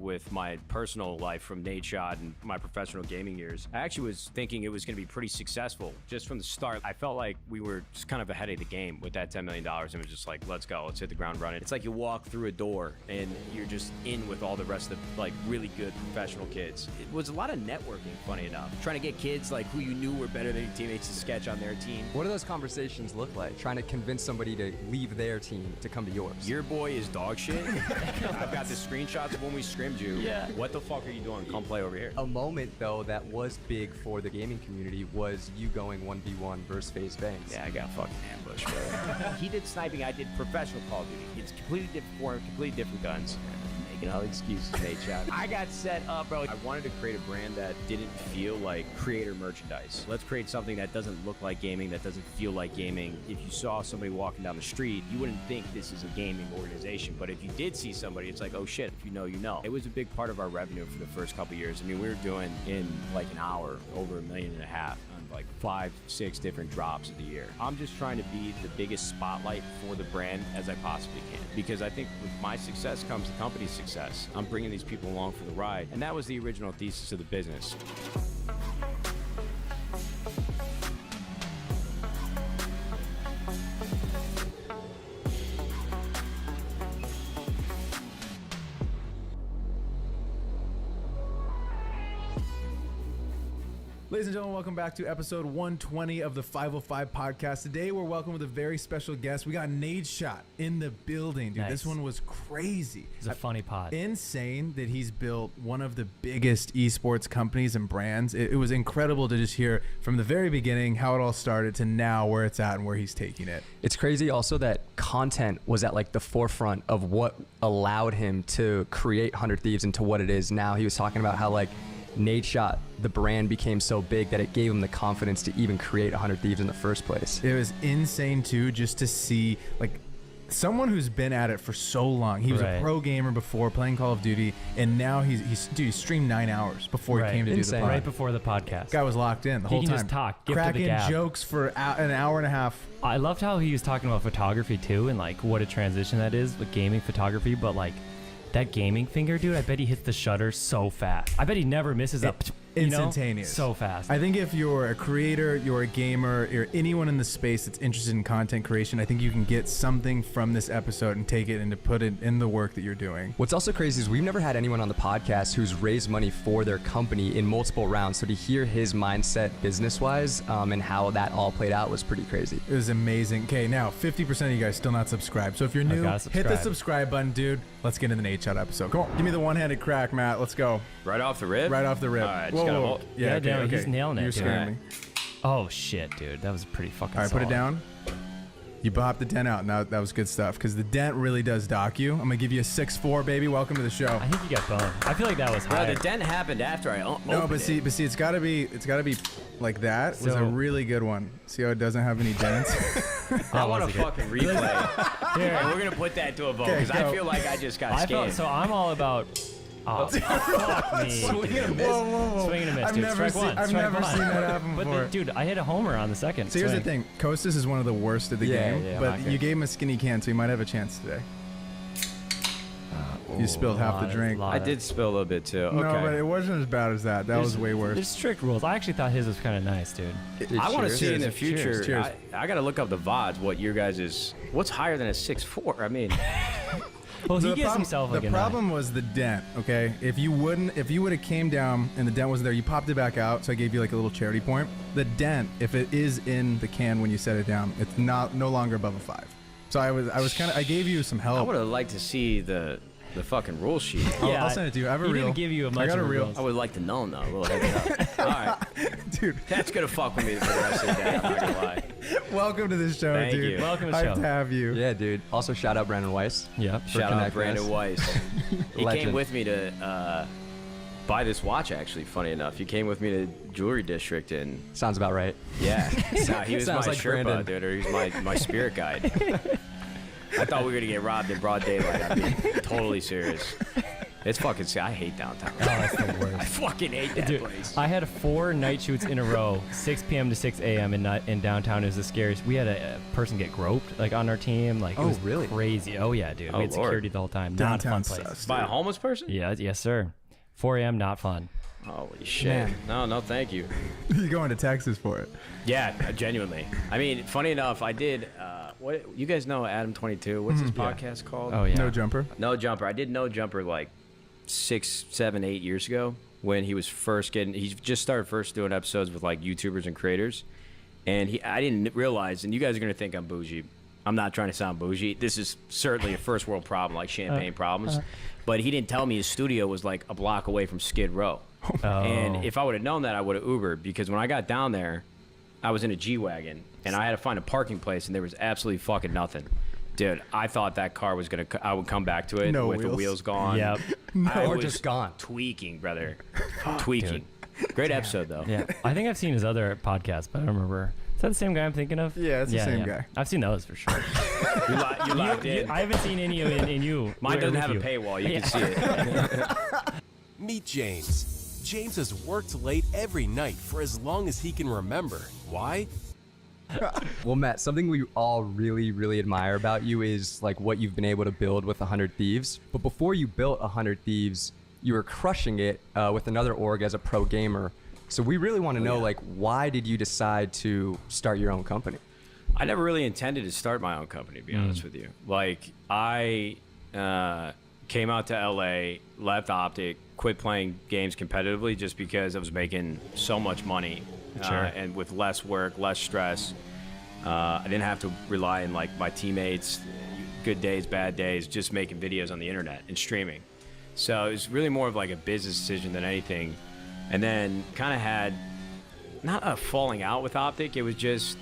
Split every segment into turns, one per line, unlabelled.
with my personal life from Nate Shot and my professional gaming years. I actually was thinking it was going to be pretty successful just from the start. I felt like we were just kind of ahead of the game with that $10 million and was just like, let's go, let's hit the ground running. It's like you walk through a door and you're just in with all the rest of like really good professional kids. It was a lot of networking, funny enough. Trying to get kids like who you knew were better than your teammates to sketch on their team.
What do those conversations look like? Trying to convince somebody to leave their team to come to yours.
Your boy is dog shit. I've got the screenshots of when we scrimmed you. Yeah. What the fuck are you doing? Come play over here.
A moment, though, that was big for the gaming community was you going 1v1 versus FaZe Banks.
Yeah, I got fucking ambushed, bro. He did sniping, I did professional Call of Duty. It's completely different form, completely different guns. Making all the excuses, Nate Shot. I got set up, bro. I wanted to create a brand that didn't feel like creator merchandise. Let's create something that doesn't look like gaming, that doesn't feel like gaming. If you saw somebody walking down the street, you wouldn't think this is a gaming organization. But if you did see somebody, it's like, oh shit, if you know, you know. It was a big part of our revenue for the first couple years. I mean, we were doing in like an hour over $1.5 million on like 5-6 different drops of the year. I'm just trying to be the biggest spotlight for the brand as I possibly can. Because I think with my success comes the company's success. I'm bringing these people along for the ride. And that was the original thesis of the business.
Ladies and gentlemen, welcome back to episode 120 of the 505 podcast. Today, we're welcome with a very special guest. We got Nate Shot in the building, dude.
Nice.
This one was crazy.
It's a funny pod.
Insane that he's built one of the biggest esports companies and brands. It was incredible to just hear from the very beginning how it all started to now where it's at and where he's taking it.
It's crazy also that content was at like the forefront of what allowed him to create 100 Thieves into what it is now. He was talking about how like Nate Shot, the brand became so big that it gave him the confidence to even create 100 Thieves in the first place.
It was insane too, just to see like someone who's been at it for so long. He was a pro gamer before playing Call of Duty, and now he streamed 9 hours before he came to do the pod.
Right before the podcast.
Guy was locked in the whole time.
He can just talk,
cracking jokes for an hour and a half.
I loved how he was talking about photography too, and like what a transition that is with gaming photography, but like that gaming finger, dude, I bet he hits the shutter so fast. I bet he never misses up.
Instantaneous.
So fast.
I think if you're a creator, you're a gamer, you're anyone in the space that's interested in content creation, I think you can get something from this episode and take it and to put it in the work that you're doing.
What's also crazy is we've never had anyone on the podcast who's raised money for their company in multiple rounds. So to hear his mindset business-wise and how that all played out was pretty crazy.
It was amazing. Okay, now 50% of you guys still not subscribed. So if you're new, hit the subscribe button, dude. Let's get into the Nate Shot episode. Come on, give me the one-handed crack, Matt. Let's go.
Right off the rib?
Right off the rib.
All right,
whoa.
Yeah, okay. He's nailing it.
You're scaring me.
Oh shit, dude, that was pretty fucking.
All right,
solid.
put it down. You bopped the dent out. Now that was good stuff because the dent really does dock you. I'm gonna give you a 6'4", baby. Welcome to the show.
I think you got boned. I feel like that was high.
Bro, the dent happened after I opened
No, but see, it's gotta be like that. So, was a really good one. See how it doesn't have any dents?
I want a fucking replay. Here, we're gonna put that to a vote because I feel like I just got scammed.
So I'm all about. Oh, fuck me.
Swing and a miss. Whoa.
Swing and a miss, dude.
I've never seen that happen before.
But dude, I hit a homer on the second.
So here's the thing. Kostas is one of the worst at the game,
yeah,
but you gave him a skinny can, so he might have a chance today. You spilled half the drink.
I did spill a little bit too. Okay.
No, but it wasn't as bad as that. That was way worse.
There's strict rules. I actually thought his was kind of nice, dude.
I want to see in the future.
Cheers.
I got to look up the VODs. What your guys is? What's higher than a 6'4"? I mean.
Well, he gives himself like
the problem was the dent. Okay, if you would have came down and the dent wasn't there, you popped it back out. So I gave you like a little charity point. The dent, if it is in the can when you set it down, it's no longer above a 5. So I gave you some help.
I would have liked to see the fucking rule sheet.
I'll send it to you. I have a reel.
He didn't give you a much.
I got a reel.
I would like to know though. A little heads up. All right,
dude.
That's gonna fuck with me for the rest of the day. I'm not gonna lie.
Welcome to the show,
Thank
dude.
you.
Welcome to the show.
Hyped to have you.
Yeah, dude. Also, shout out Brandon Weiss.
Yep.
Shout out Brandon Weiss. He
Legend.
came with me to buy this watch. Actually, funny enough, he came with me to Jewelry District and.
Sounds about right.
Yeah. Nah, he was my
Sounds like
Sherpa,
Brandon.
dude, or he's my spirit guide. I thought we were gonna get robbed in broad daylight. I'm being totally serious. It's fucking. I hate downtown.
Oh, that's the
I
worst.
fucking hate that
Dude,
place.
I had 4 night shoots in a row, 6 p.m. to 6 a.m. in downtown. It was the scariest. We had a person get groped like on our team. Like it
Oh,
was
really?
crazy. Oh yeah, dude.
Oh,
We had
Lord.
security the whole time.
Downtown
Not a fun place.
sucks.
By a homeless person?
Yeah, yes sir. 4 a.m. not fun.
Holy shit.
Man.
No, thank you.
You're going to Texas for it.
Yeah, genuinely. I mean, funny enough, I did. What you guys know, Adam 22? What's his podcast called?
Oh yeah.
No jumper.
No Jumper. I did No Jumper like 6, 7, 8 years ago when he was first getting. He just started first doing episodes with like YouTubers and creators, and I didn't realize. And you guys are gonna think I'm bougie. I'm not trying to sound bougie. This is certainly a first world problem, like champagne problems. But he didn't tell me his studio was like a block away from Skid Row.
Oh.
And if I would have known that, I would have Ubered, because when I got down there, I was in a G-Wagon, and I had to find a parking place, and there was absolutely fucking nothing. Dude, I thought that car was going to... I would come back to it
No
with the
wheels.
wheels gone.
Yep.
I
Or
was
just gone.
tweaking, brother. Tweaking. Great episode, though.
Yeah. I think I've seen his other podcast, but I don't remember. Is that the same guy I'm thinking of?
Yeah, it's the same guy.
I've seen those for sure.
You locked in.
I haven't seen any in you.
Mine doesn't
with
have a
you.
paywall. You can see it.
Meet James. James has worked late every night for as long as he can remember. Why?
Well, Matt, something we all really, really admire about you is like what you've been able to build with 100 Thieves. But before you built 100 Thieves, you were crushing it with another org as a pro gamer. So we really want to know, like, why did you decide to start your own company?
I never really intended to start my own company, to be honest with you. Like, I came out to LA, left Optic, quit playing games competitively just because I was making so much money. And with less work, less stress. I didn't have to rely on like my teammates, good days, bad days, just making videos on the internet and streaming. So it was really more of like a business decision than anything. And then kind of had not a falling out with Optic. It was just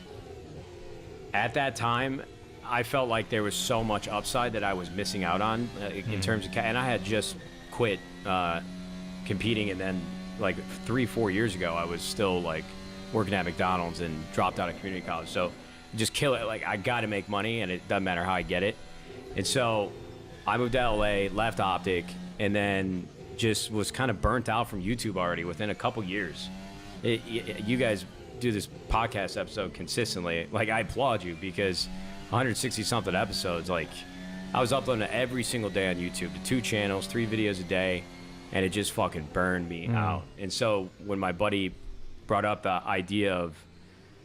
at that time, I felt like there was so much upside that I was missing out on in terms of, and I had just quit competing, and then like 3-4 years ago, I was still like working at McDonald's and dropped out of community college. So just kill it. Like, I got to make money, and it doesn't matter how I get it. And so I moved to LA, left Optic, and then just was kind of burnt out from YouTube already within a couple years. You guys do this podcast episode consistently. Like, I applaud you, because 160 something episodes, like, I was uploading every single day on YouTube to 2 channels, 3 videos a day, and it just fucking burned me out. And so when my buddy brought up the idea of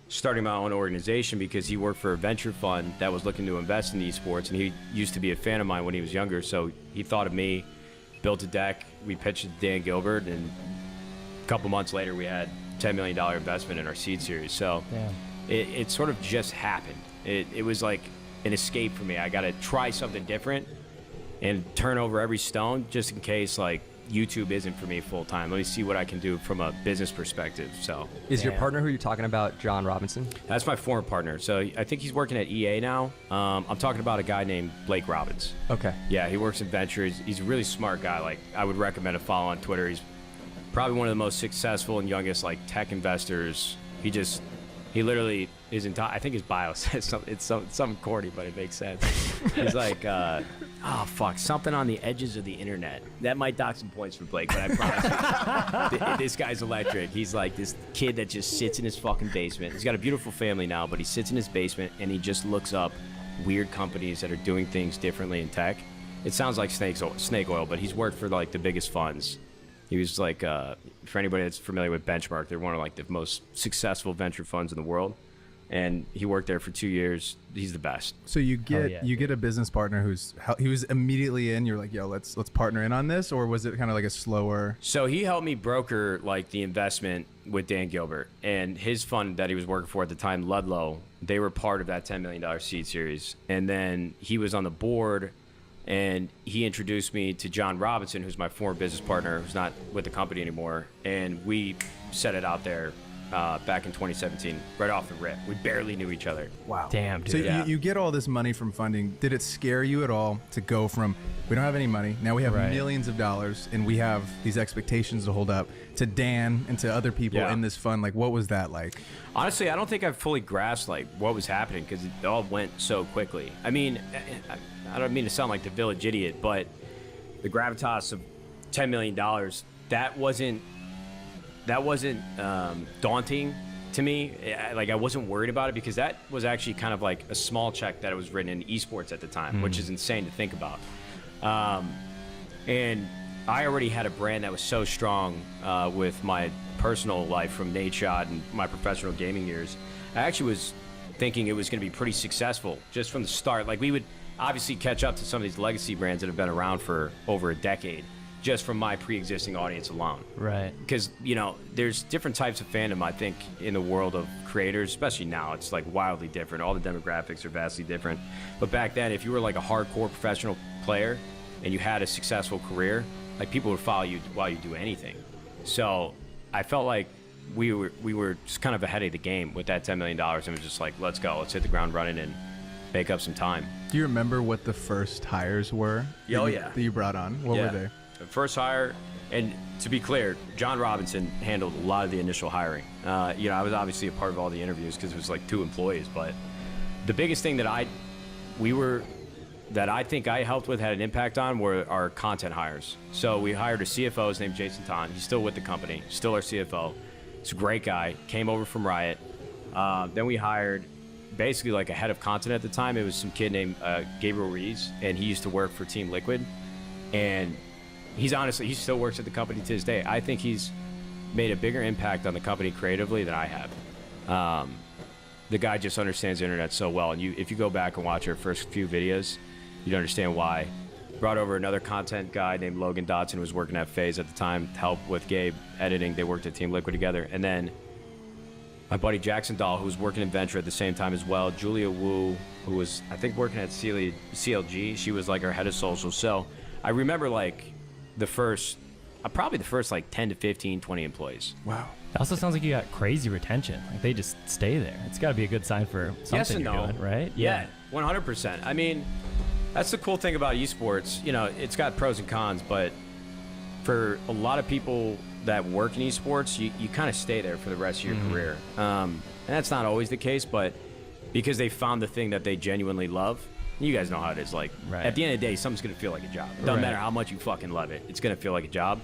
starting my own organization, because he worked for a venture fund that was looking to invest in esports, and he used to be a fan of mine when he was younger, so he thought of me, built a deck, we pitched it to Dan Gilbert, and a couple months later we had $10 million investment in our seed series. So it sort of just happened. It was like an escape for me. I got to try something different and turn over every stone just in case like YouTube isn't for me full time. Let me see what I can do from a business perspective. So
Is your partner who you're talking about John Robinson?
that's my former partner. So I think he's working at EA now. I'm talking about a guy named Blake Robbins.
Okay.
Yeah, he works in venture. He's a really smart guy. Like, I would recommend a follow on Twitter. He's probably one of the most successful and youngest like tech investors. He literally is I think his bio says something corny, but it makes sense. He's like, oh fuck, something on the edges of the internet. That might dock some points for Blake, but I promise you, this guy's electric. He's like this kid that just sits in his fucking basement. He's got a beautiful family now, but he sits in his basement and he just looks up weird companies that are doing things differently in tech. It sounds like snake oil, but he's worked for like the biggest funds. He was like, for anybody that's familiar with Benchmark, they're one of like the most successful venture funds in the world. And he worked there for 2 years. He's the best.
So you get a business partner he was immediately in. You're like, yo, let's partner in on this, or was it kind of like a slower?
So he helped me broker like the investment with Dan Gilbert, and his fund that he was working for at the time, Ludlow. They were part of that $10 million seed series, and then he was on the board. And he introduced me to John Robinson, who's my former business partner, who's not with the company anymore. And we set it out there back in 2017, right off the rip. We barely knew each other.
Wow.
Damn, dude.
So
Yeah.
you get all this money from funding. Did it scare you at all to go from, we don't have any money, now we have millions of dollars, and we have these expectations to hold up, to Dan and to other people in this fund? Like, what was that like?
Honestly, I don't think I fully grasped like what was happening, because it all went so quickly. I mean, I don't mean to sound like the village idiot, but the gravitas of $10 million, that wasn't daunting to me. I wasn't worried about it because that was actually kind of like a small check that was written in esports at the time, which is insane to think about. And I already had a brand that was so strong with my personal life from Nate Shot and my professional gaming years. I actually was thinking it was going to be pretty successful just from the start. Like, we would obviously catch up to some of these legacy brands that have been around for over a decade just from my pre-existing audience alone.
Right.
Because, you know, there's different types of fandom, I think, in the world of creators, especially now. It's like wildly different. All the demographics are vastly different. But back then, if you were like a hardcore professional player and you had a successful career, like, people would follow you while you do anything. So I felt like we were just kind of ahead of the game with that $10 million, and was just like, let's go, let's hit the ground running and make up some time.
Do you remember what the first hires were?
Oh,
that you brought on? What were they?
The first hire, and to be clear, John Robinson handled a lot of the initial hiring. You know, I was obviously a part of all the interviews because it was like 2 employees, but the biggest thing that I think I helped with, had an impact on, were our content hires. So we hired a CFO, his name's Jason Tan. He's still with the company, still our CFO. He's a great guy, came over from Riot. Then we hired basically like a head of content at the time. It was some kid named Gabriel Rees, and he used to work for Team Liquid. And he still works at the company to this day. I think he's made a bigger impact on the company creatively than I have. The guy just understands the internet so well. And if you go back and watch our first few videos, you'd understand why. Brought over another content guy named Logan Dotson, who was working at FaZe at the time, to help with Gabe editing. They worked at Team Liquid together. And then my buddy Jackson Dahl, who was working in Venture at the same time as well. Julia Wu, who was, I think, working at CLG. She was like our head of social. So I remember like probably the first like 10 to 15, 20 employees.
Wow.
It also sounds like you got crazy retention. Like, they just stay there. It's got to be a good sign for something
Yes and
you're
no.
doing, right?
Yeah, 100%. I mean, that's the cool thing about esports. You know, it's got pros and cons, but for a lot of people that work in esports, you kind of stay there for the rest of your career. And that's not always the case, but because they found the thing that they genuinely love. You guys know how it is. Like,
right.
At the end of the day, something's going to feel like a job. It doesn't matter how much you fucking love it. It's going to feel like a job.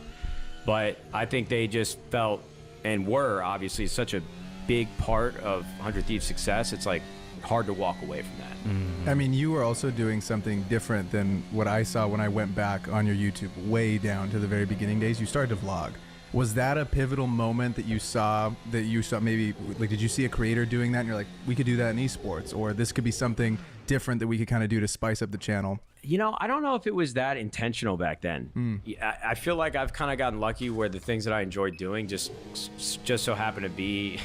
But I think they just felt, and were obviously, such a big part of 100 Thieves' success. It's like hard to walk away from that.
I mean, you were also doing something different than what I saw when I went back on your YouTube way down to the very beginning days. You started to vlog. Was that a pivotal moment that you saw maybe, like, did you see a creator doing that and you're like, we could do that in esports, or this could be something different that we could kind of do to spice up the channel?
You know, I don't know if it was that intentional back then. I feel like I've kind of gotten lucky where the things that I enjoyed doing just so happen to be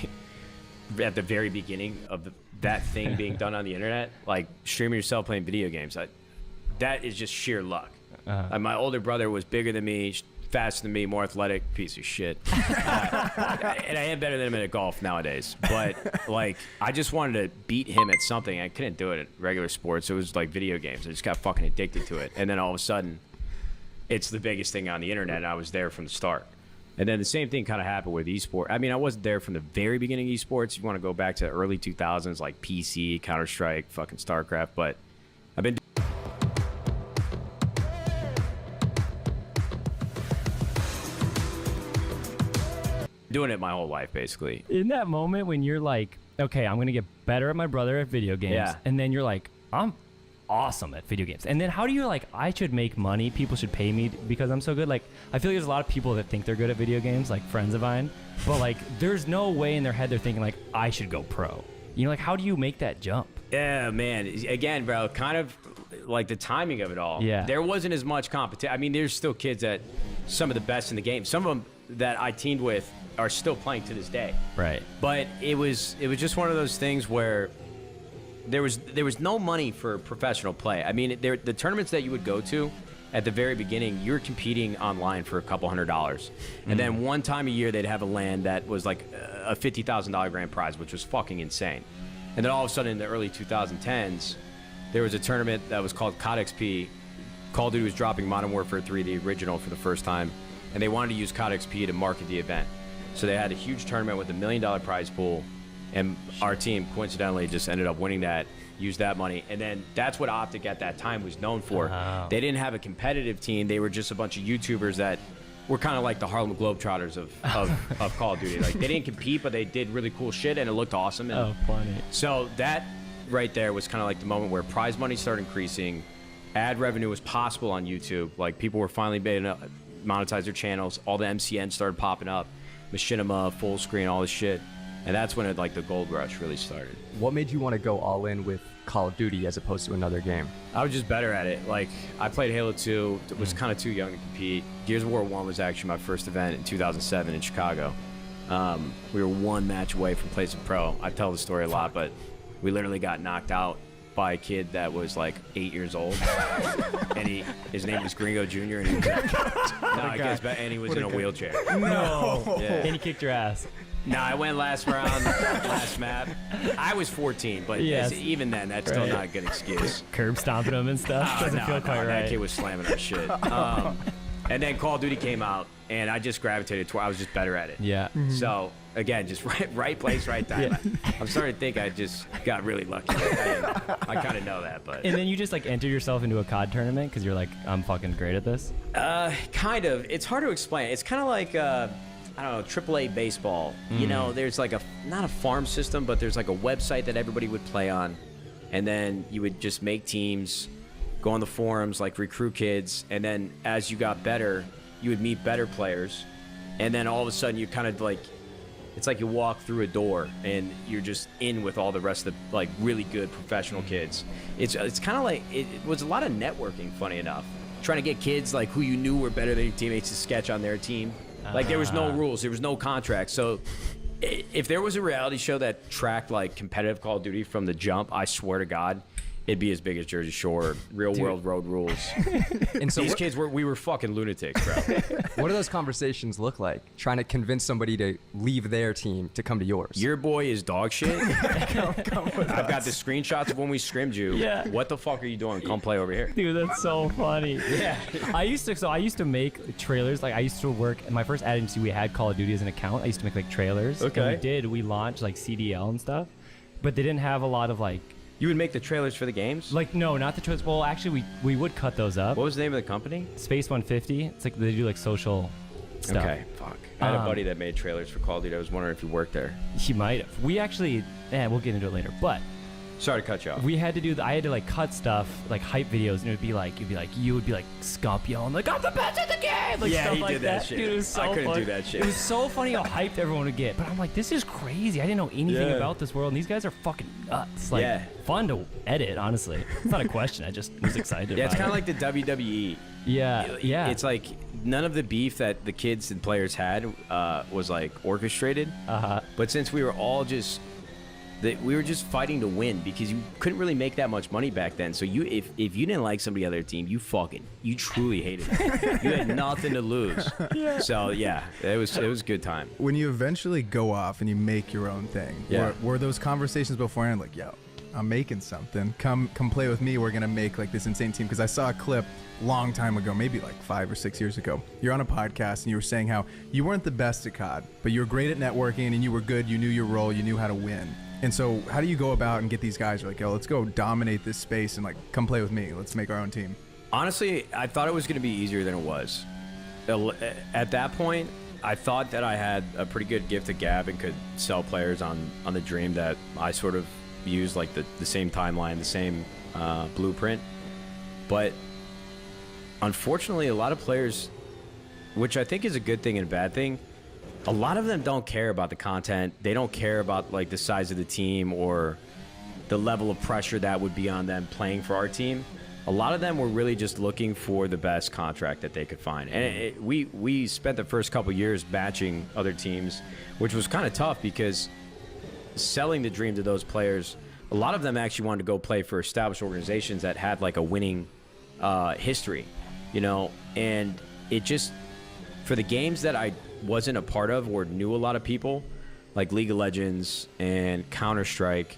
at the very beginning of that thing being done on the internet, like streaming yourself playing video games. That is just sheer luck. My older brother was bigger than me, faster than me, more athletic, piece of shit. And I am better than him at golf nowadays. But like, I just wanted to beat him at something. I couldn't do it at regular sports. It was like video games. I just got fucking addicted to it. And then all of a sudden, it's the biggest thing on the internet. And I was there from the start. And then the same thing kind of happened with esports. I mean, I wasn't there from the very beginning of esports. You want to go back to the early 2000s, like PC, Counter-Strike, fucking StarCraft. But I've been doing it my whole life, basically.
In that moment when you're like, okay, I'm going to get better at my brother at video games.
Yeah.
And then you're like, I'm awesome at video games. And then how do you like, I should make money, people should pay me because I'm so good? Like, I feel like there's a lot of people that think they're good at video games, like friends of mine, but like, there's no way in their head they're thinking like, I should go pro. You know, like, how do you make that jump?
Yeah, man. Again, bro, kind of like the timing of it all.
Yeah.
There wasn't as much competition. I mean, there's still kids that some of the best in the game. Some of them that I teamed with are still playing to this day.
Right.
But it was just one of those things where there was no money for professional play. I mean, the tournaments that you would go to at the very beginning, you were competing online for a couple $100. And then one time a year they'd have a LAN that was like a $50,000 grand prize, which was fucking insane. And then all of a sudden in the early 2010s, there was a tournament that was called COD XP. Call of Duty was dropping Modern Warfare 3, the original, for the first time. And they wanted to use COD XP to market the event. So they had a huge tournament with $1 million prize pool, and our team coincidentally just ended up winning that use that money. And then that's what Optic at that time was known for.
Oh.
They didn't have a competitive team. They were just a bunch of YouTubers that were kind of like the Harlem Globetrotters of Call of Duty. Like, they didn't compete, but they did really cool shit, and it looked awesome. And
Oh, funny.
so that right there was kind of like the moment where prize money started increasing. Ad revenue was possible on YouTube. Like, people were finally being able to monetize their channels. All the MCNs started popping up. Machinima, full screen, all this shit. And that's when like the gold rush really started.
What made you want to go all in with Call of Duty as opposed to another game?
I was just better at it. Like, I played Halo 2, was kind of too young to compete. Gears of War 1 was actually my first event in 2007 in Chicago. We were one match away from placing pro. I tell the story a lot, but we literally got knocked out by a kid that was like 8 years old, and his name was Gringo Jr. and he was and he was in a wheelchair.
No.
Yeah.
And he kicked your ass.
No, I went last round, last map. I was 14, but
Yes.
even then, that's still not a good excuse.
Curb stomping him and stuff. Doesn't feel quite right.
That kid was slamming our shit. And then Call of Duty came out, and I just gravitated to where I was just better at it.
Yeah.
So, again, just right place, right time. I'm starting to think I just got really lucky. I kind of know that, but...
And then you just like enter yourself into a COD tournament because you're like, I'm fucking great at this.
Kind of. It's hard to explain. It's kind of like... I don't know, AAA baseball. You know, there's like not a farm system, but there's like a website that everybody would play on. And then you would just make teams, go on the forums, like recruit kids. And then as you got better, you would meet better players. And then all of a sudden you kind of like, it's like you walk through a door and you're just in with all the rest of the like really good professional kids. It's kind of like, it was a lot of networking, funny enough. Trying to get kids like who you knew were better than your teammates to sketch on their team. Like, there was no rules. There was no contract. So if there was a reality show that tracked, like, competitive Call of Duty from the jump, I swear to God, it'd be as big as Jersey Shore, real-world road rules.
And so
These kids, we were fucking lunatics, bro.
what do those conversations look like? Trying to convince somebody to leave their team to come to yours?
Your boy is dog shit. I've got the screenshots of when we scrimmed you.
Yeah.
What the fuck are you doing? Come play over here.
Dude, that's so funny. Yeah. I used to make trailers. Like, I used to work in my first ad agency. We had Call of Duty as an account. I used to make like trailers.
Okay.
And we launched like CDL and stuff, but they didn't have a lot of like
You would make the trailers for the games?
no, not the trailers. Well, actually, we would cut those up.
What was the name of the company?
Space 150. It's like they do like social stuff.
Okay, fuck. I had a buddy that made trailers for Call of Duty. I was wondering if you worked there.
He might have. We actually, we'll get into it later. But
Sorry to cut you off.
we had to do. I had to like cut stuff, like hype videos, and you would be like Scump yelling like, "I'm the best at the game!" Like
Yeah,
stuff
he
like
did that shit.
Dude, it was so
I couldn't
fun.
do that shit.
It was so funny how hyped everyone would get. But I'm like, this is crazy. I didn't know anything
Yeah.
about this world, and these guys are fucking nuts. Like,
Yeah.
fun to edit. Honestly, it's not a question. I just was excited.
Yeah, it's
about
kind of
it.
like the WWE.
Yeah.
It's like none of the beef that the kids and players had was like orchestrated. But since we were all just, we were just fighting to win because you couldn't really make that much money back then. So if you didn't like somebody on their team, you truly hated them. You had nothing to lose. So yeah, it was a good time.
When you eventually go off and you make your own thing,
Yeah.
were those conversations beforehand like, yo, I'm making something. Come play with me. We're gonna make like this insane team. Because I saw a clip long time ago, maybe like 5 or 6 years ago. You're on a podcast and you were saying how you weren't the best at COD, but you were great at networking and you were good. You knew your role. You knew how to win. And so how do you go about and get these guys? You're like, yo, let's go dominate this space and like come play with me. Let's make our own team.
Honestly, I thought it was going to be easier than it was. At that point, I thought that I had a pretty good gift of gab and could sell players on the dream that I sort of used, like the same timeline, the same blueprint. But unfortunately, a lot of players, which I think is a good thing and a bad thing, a lot of them don't care about the content. They don't care about like the size of the team or the level of pressure that would be on them playing for our team. A lot of them were really just looking for the best contract that they could find. And we spent the first couple years batching other teams, which was kind of tough because selling the dream to those players, a lot of them actually wanted to go play for established organizations that had like a winning history, you know, and it just, for the games that I wasn't a part of or knew a lot of people, like League of Legends and Counter-Strike,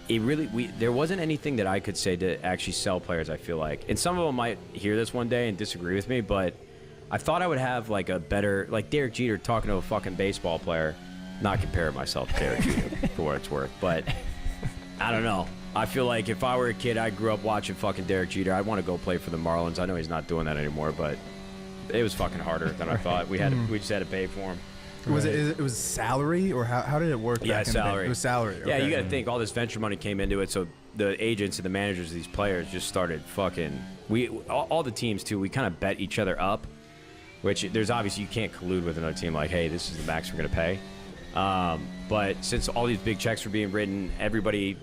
there wasn't anything that I could say to actually sell players, I feel like. And some of them might hear this one day and disagree with me, but I thought I would have like a better, like Derek Jeter talking to a fucking baseball player, not comparing myself to Derek Jeter for what it's worth, but I don't know. I feel like if I were a kid, I grew up watching fucking Derek Jeter. I'd want to go play for the Marlins. I know he's not doing that anymore, but it was fucking harder than I thought. We just had to pay for him.
It was salary, or how did it work?
Yeah,
back in the day?
salary.
It was salary.
Yeah,
okay.
you got to think all this venture money came into it, so the agents and the managers of these players just started fucking. All the teams too. We kind of bet each other up, which there's obviously you can't collude with another team like, hey, this is the max we're gonna pay. But since all these big checks were being written, everybody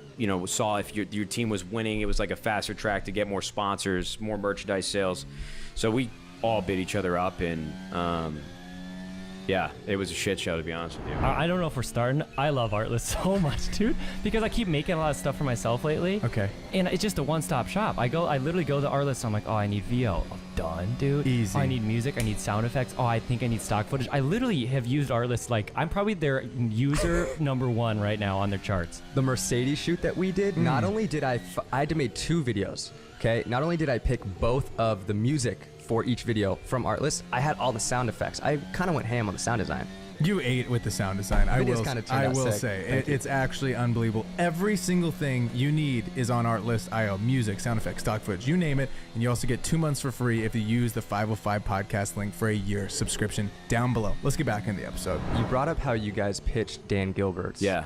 saw if your team was winning, it was like a faster track to get more sponsors, more merchandise sales. So we all bid each other up, and yeah, it was a shit show, to be honest with you.
I don't know if we're starting. I love Artlist so much, dude, because I keep making a lot of stuff for myself lately.
Okay.
And it's just a one-stop shop. I literally go to Artlist. I'm like, oh, I need VO. Oh, done, dude.
Easy.
Oh, I need music. I need sound effects. Oh, I think I need stock footage. I literally have used Artlist. Like, I'm probably their user #1 right now on their charts.
The Mercedes shoot that we did, not only did I had to make 2 videos, okay? Not only did I pick both of the music for each video from Artlist, I had all the sound effects. I kind of went ham on the sound design.
You ate with the sound design. I
Videos
will.
kinda turned
I
out
will
sick.
say
Thank you.
it's actually unbelievable. Every single thing you need is on Artlist.io. Music, sound effects, stock footage, you name it. And you also get 2 months for free if you use the 505 podcast link for a year subscription down below. Let's get back in the episode.
You brought up how you guys pitched Dan Gilbert's.
Yeah.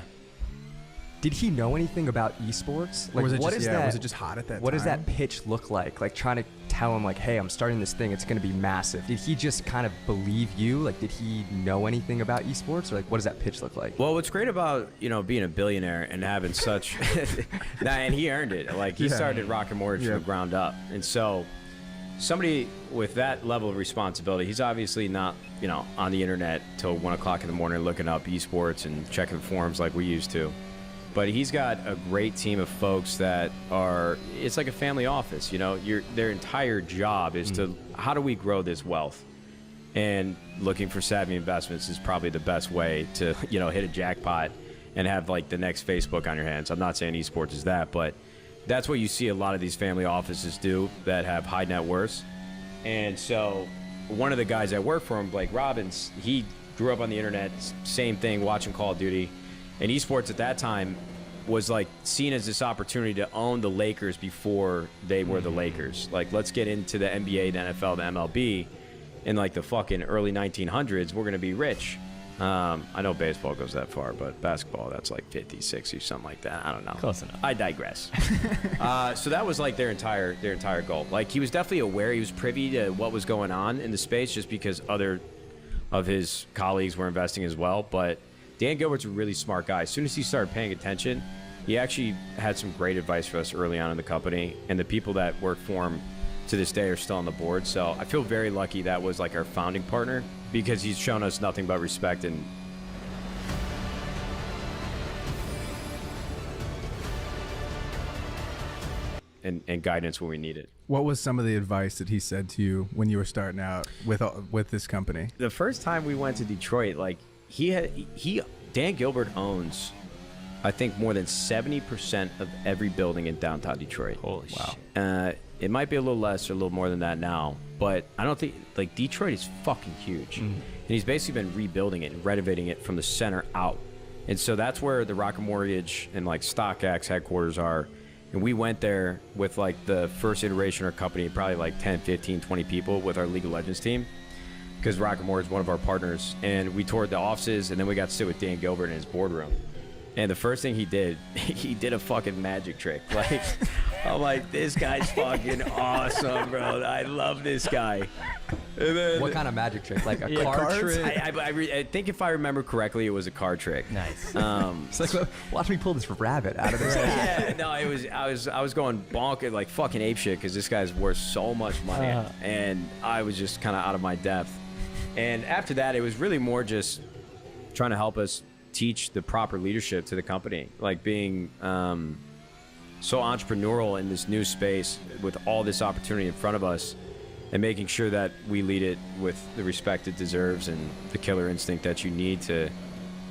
Did he know anything about esports?
Or was it
what
just-
is
yeah,
that?
was it just hot at that
What does
time?
that pitch look like? Like trying to tell him like, hey, I'm starting this thing. It's going to be massive. Did he just kind of believe you? Like, did he know anything about esports? Or like, what does that pitch look like?
Well, what's great about being a billionaire and having such, and he earned it. Like he
Yeah.
started Rocket Mortgage from
Yeah.
the ground up, and so somebody with that level of responsibility, he's obviously not on the internet till 1 o'clock in the morning looking up esports and checking forums like we used to. But he's got a great team of folks that it's like a family office, their entire job is to, how do we grow this wealth? And looking for savvy investments is probably the best way to, hit a jackpot and have like the next Facebook on your hands. I'm not saying esports is that, but that's what you see a lot of these family offices do that have high net worths. And so one of the guys that work for him, Blake Robbins, he grew up on the internet, same thing, watching Call of Duty. And esports at that time was like seen as this opportunity to own the Lakers before they were the Lakers. Like, let's get into the NBA, the NFL, the MLB. In like the fucking early 1900s, we're going to be rich. I know baseball goes that far, but basketball, that's like 50, 60, something like that. I don't know.
Close enough.
I digress. So that was like their entire goal. Like, he was definitely aware, he was privy to what was going on in the space just because other of his colleagues were investing as well. But Dan Gilbert's a really smart guy. As soon as he started paying attention, he actually had some great advice for us early on in the company, and the people that work for him to this day are still on the board. So I feel very lucky that was like our founding partner, because he's shown us nothing but respect and guidance when we need it.
What was some of the advice that he said to you when you were starting out with this company?
The first time we went to Detroit, like Dan Gilbert owns, I think, more than 70% of every building in downtown Detroit.
Holy shit.
It might be a little less or a little more than that now, but I don't think, like, Detroit is fucking huge. And he's basically been rebuilding it and renovating it from the center out. And so that's where the Rocket Mortgage and like StockX headquarters are. And we went there with like the first iteration of our company, probably like 10, 15, 20 people with our League of Legends team, because Rocket Mortgage is one of our partners. And we toured the offices, and then we got to sit with Dan Gilbert in his boardroom. And the first thing he did a fucking magic trick. Like, I'm like, this guy's fucking awesome, bro. I love this guy. And then,
What kind of magic trick? Like a card
cards?
trick?
I think if I remember correctly, it was a card trick.
Nice.
It's like, watch me pull this rabbit out of this.
Yeah, no, it was. I was going bonkers, like fucking apeshit, because this guy's worth so much money, and I was just kind of out of my depth. And after that, it was really more just trying to help us teach the proper leadership to the company, like being so entrepreneurial in this new space with all this opportunity in front of us, and making sure that we lead it with the respect it deserves and the killer instinct that you need to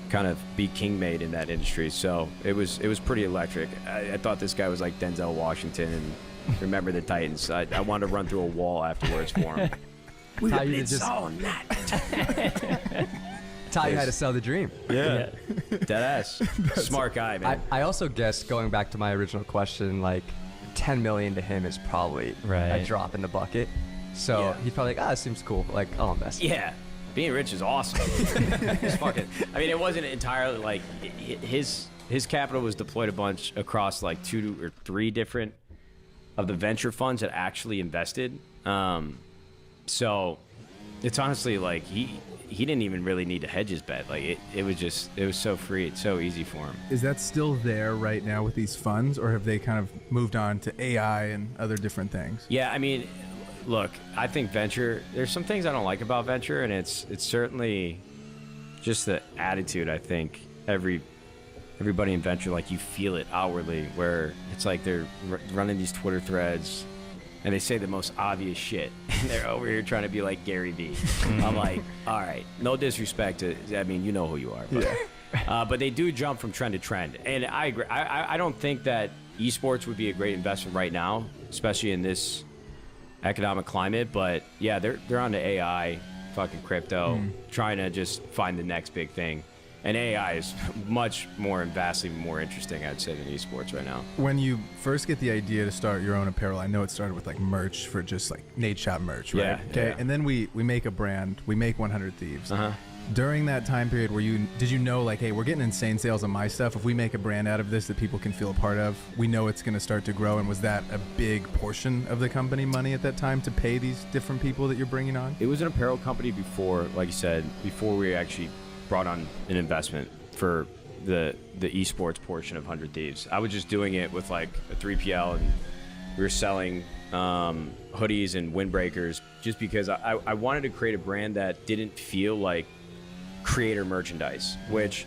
kind of be king made in that industry. So it was pretty electric. I thought this guy was like Denzel Washington and Remember the Titans. I wanted to run through a wall afterwards for him.
How you just taught you how to sell the dream.
Yeah. Deadass. Smart guy, man.
I also guess, going back to my original question, like 10 million to him is probably a drop in the bucket. So he's probably like, it seems cool. Like, I'll invest.
Yeah. Being rich is awesome. It's fucking, I mean, it wasn't entirely like his capital was deployed a bunch across like 2 or 3 different of the venture funds that actually invested. So it's honestly like he didn't even really need to hedge his bet. Like it was so free. It's so easy for him.
Is that still there right now with these funds, or have they kind of moved on to AI and other different things?
Yeah, I mean, look, I think venture, there's some things I don't like about venture, and it's certainly just the attitude. I think everybody in venture, like, you feel it outwardly, where it's like they're running these Twitter threads and they say the most obvious shit. And they're over here trying to be like Gary Vee. I'm like, all right, no disrespect to, I mean, you know who you are. But, but they do jump from trend to trend. And I agree. I don't think that esports would be a great investment right now, especially in this economic climate. But yeah, they're on to AI, fucking crypto, trying to just find the next big thing. And AI is much more and vastly more interesting, I'd say, than esports right now.
When you first get the idea to start your own apparel, I know it started with like merch for just like Nate Shot merch, right?
Yeah.
Okay.
Yeah.
And then we make a brand, we make 100 Thieves.
Uh-huh.
During that time period, did you know, like, hey, we're getting insane sales on my stuff. If we make a brand out of this that people can feel a part of, we know it's going to start to grow. And was that a big portion of the company money at that time to pay these different people that you're bringing on?
It was an apparel company before, like you said, before we actually brought on an investment for the esports portion of 100 Thieves. I was just doing it with like a 3PL, and we were selling hoodies and windbreakers just because I wanted to create a brand that didn't feel like creator merchandise, which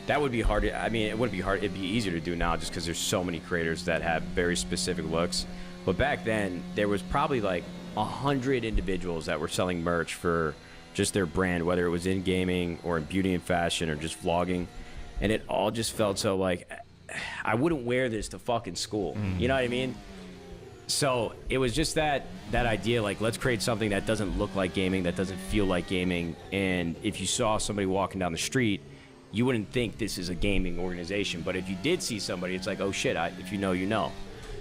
that would be hard. I mean, it wouldn't be hard. It'd be easier to do now just because there's so many creators that have very specific looks. But back then, there was probably like 100 individuals that were selling merch for just their brand, whether it was in gaming or in beauty and fashion or just vlogging. And it all just felt so like, I wouldn't wear this to fucking school. You know what I mean? So it was just that idea, like, let's create something that doesn't look like gaming, that doesn't feel like gaming. And if you saw somebody walking down the street, you wouldn't think this is a gaming organization. But if you did see somebody, it's like, oh shit, if you know, you know.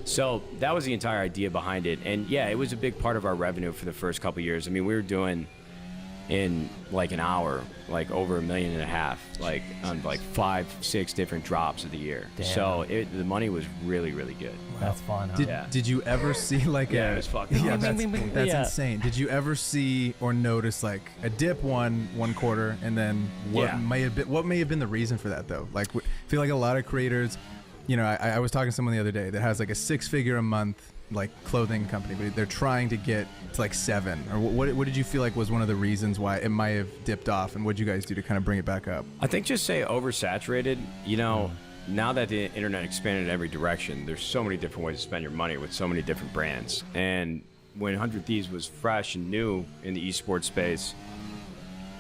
So that was the entire idea behind it. And yeah, it was a big part of our revenue for the first couple of years. I mean, we were doing in like an hour, like over $1.5 million, like on like 5-6 different drops of the year.
Damn.
So the money was really, really good.
That's fun, huh?
Did you ever see like
Yeah, it was fucking
yeah,
awesome.
that's
Yeah.
insane. Did you ever see or notice like a dip one quarter, and then what may have been the reason for that though? Like, I feel like a lot of creators, you know, I was talking to someone the other day that has like a 6-figure a month like clothing company, but they're trying to get to like 7. Or what did you feel like was one of the reasons why it might have dipped off, and what did you guys do to kind of bring it back up?
I think just say oversaturated. You know, now that the internet expanded in every direction, there's so many different ways to spend your money with so many different brands. And when 100 Thieves was fresh and new in the esports space,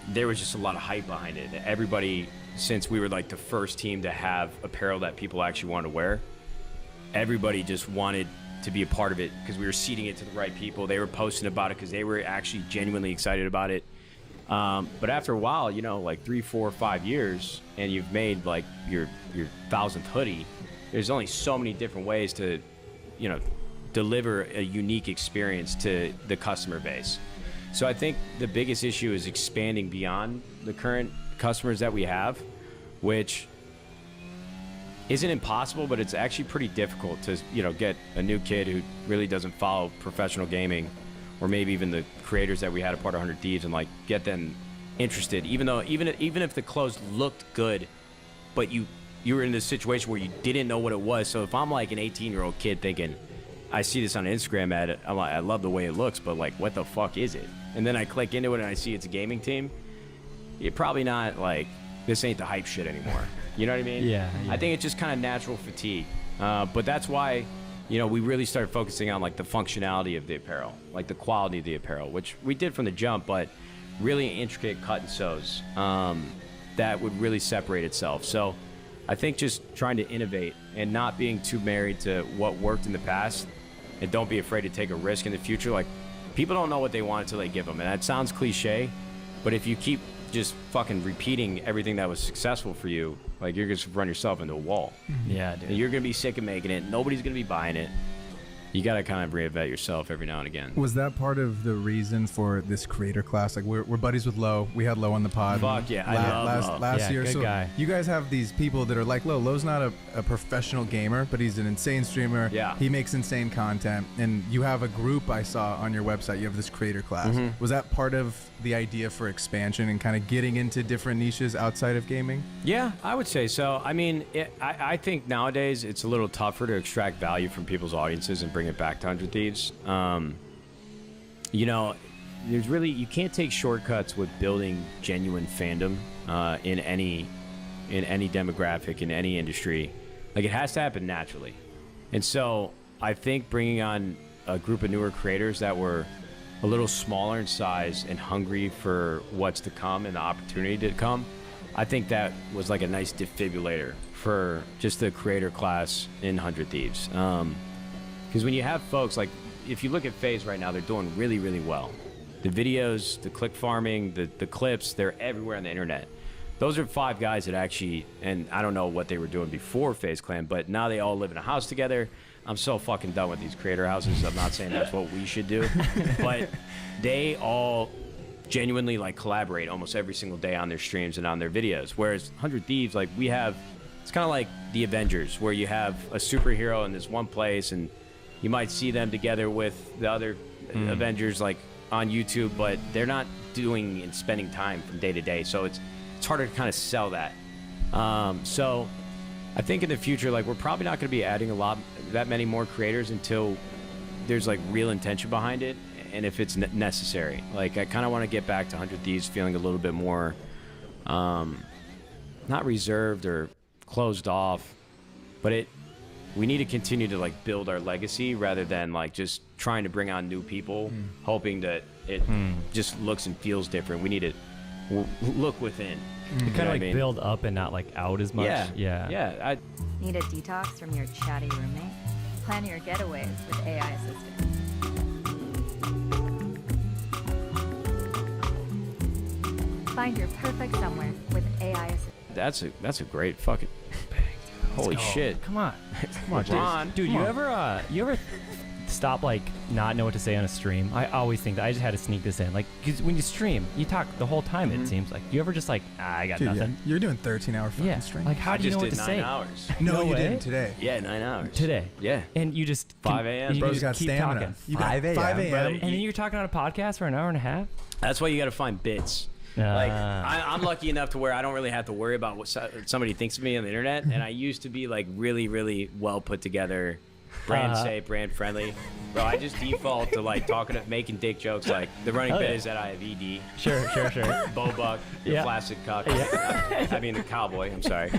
there was just a lot of hype behind it. Everybody, since we were like the first team to have apparel that people actually wanted to wear, everybody just wanted to be a part of it because we were seeding it to the right people. They were posting about it because they were actually genuinely excited about it. But after a while, you know, like 3, 4, 5 years, and you've made like your 1,000th hoodie, there's only so many different ways to, you know, deliver a unique experience to the customer base. So I think the biggest issue is expanding beyond the current customers that we have, which isn't impossible, but it's actually pretty difficult to, you know, get a new kid who really doesn't follow professional gaming, or maybe even the creators that we had a part of 100 Thieves, and like get them interested, even if the clothes looked good, but you were in this situation where you didn't know what it was. So if I'm like an 18-year-old kid thinking, I see this on an Instagram ad, I'm like, I love the way it looks, but like, what the fuck is it? And then I click into it and I see it's a gaming team, you're probably not like, this ain't the hype shit anymore. You know what I mean?
Yeah.
I think it's just kind of natural fatigue. But that's why, you know, we really started focusing on like the functionality of the apparel, like the quality of the apparel, which we did from the jump, but really intricate cut and sews that would really separate itself. So I think just trying to innovate and not being too married to what worked in the past, and don't be afraid to take a risk in the future. Like, people don't know what they want until they give them. And that sounds cliche, but if you keep just fucking repeating everything that was successful for you, like you're just run yourself into a wall.
Yeah, dude.
And you're gonna be sick of making it. Nobody's gonna be buying it. You gotta kind of reinvent yourself every now and again.
Was that part of the reason for this creator class? Like we're buddies with Lo. We had Lo on the pod.
Fuck yeah, I love Lo.
last
Yeah,
year.
good
So
guy.
you guys have these people that are like Lo. Lo's not a professional gamer, but he's an insane streamer.
Yeah.
He makes insane content. And you have a group I saw on your website. You have this creator class. Was that part of the idea for expansion and kind of getting into different niches outside of gaming?
Yeah, I would say so. I mean, I think nowadays it's a little tougher to extract value from people's audiences and bring it back to 100 Thieves. You know, there's really, you can't take shortcuts with building genuine fandom in any demographic, in any industry. Like, it has to happen naturally. And so I think bringing on a group of newer creators that were a little smaller in size and hungry for what's to come and the opportunity to come, I think that was like a nice defibrillator for just the creator class in 100 Thieves. Because when you have folks, like, if you look at FaZe right now, they're doing really, really well. The videos, the click farming, the clips, they're everywhere on the internet. Those are 5 guys that actually, and I don't know what they were doing before FaZe Clan, but now they all live in a house together. I'm so fucking done with these creator houses. I'm not saying that's what we should do, but they all genuinely like collaborate almost every single day on their streams and on their videos. Whereas 100 Thieves, like we have, it's kind of like the Avengers, where you have a superhero in this one place and you might see them together with the other Avengers like on YouTube, but they're not doing and spending time from day to day. So it's harder to kind of sell that. So I think in the future, like we're probably not going to be adding that many more creators until there's like real intention behind it, and if it's necessary. Like I kind of want to get back to 100 Thieves feeling a little bit more, not reserved or closed off, but we need to continue to like build our legacy rather than like just trying to bring on new people, hoping that it just looks and feels different. We need to look within.
You kind of like build up and not like out as much.
Yeah.
Need a detox from your chatty roommate? Plan your getaways with AI assistance. Find your perfect somewhere with AI assistance.
That's a great fucking holy shit.
Come on, dude. You ever stop like not know what to say on a stream? I always think that I just had to sneak this in. Like 'cause when you stream, you talk the whole time. It seems like. Do you ever just like I got
Dude,
nothing?
yeah. You're doing 13-hour fucking stream.
Like how do you know what to
just
say?
did 9 hours.
no, you
way.
didn't today.
Yeah, 9 hours.
Today.
Yeah.
And you just
5 a.m.
and you
Bro's
just
got
keep
stamina.
talking.
You got
5 a.m.,
5 a.m.
brother.
And then you're talking on a podcast for an hour and a half.
That's why you got to find bits. Like I'm lucky enough to where I don't really have to worry about what somebody thinks of me on the internet, and I used to be like really, really well put together, brand safe, brand friendly. Bro, I just default to like making dick jokes. Like the running bit is that I have ED.
Sure.
Bo Buck, the
Yeah.
flaccid cock. I mean the cowboy. I'm sorry.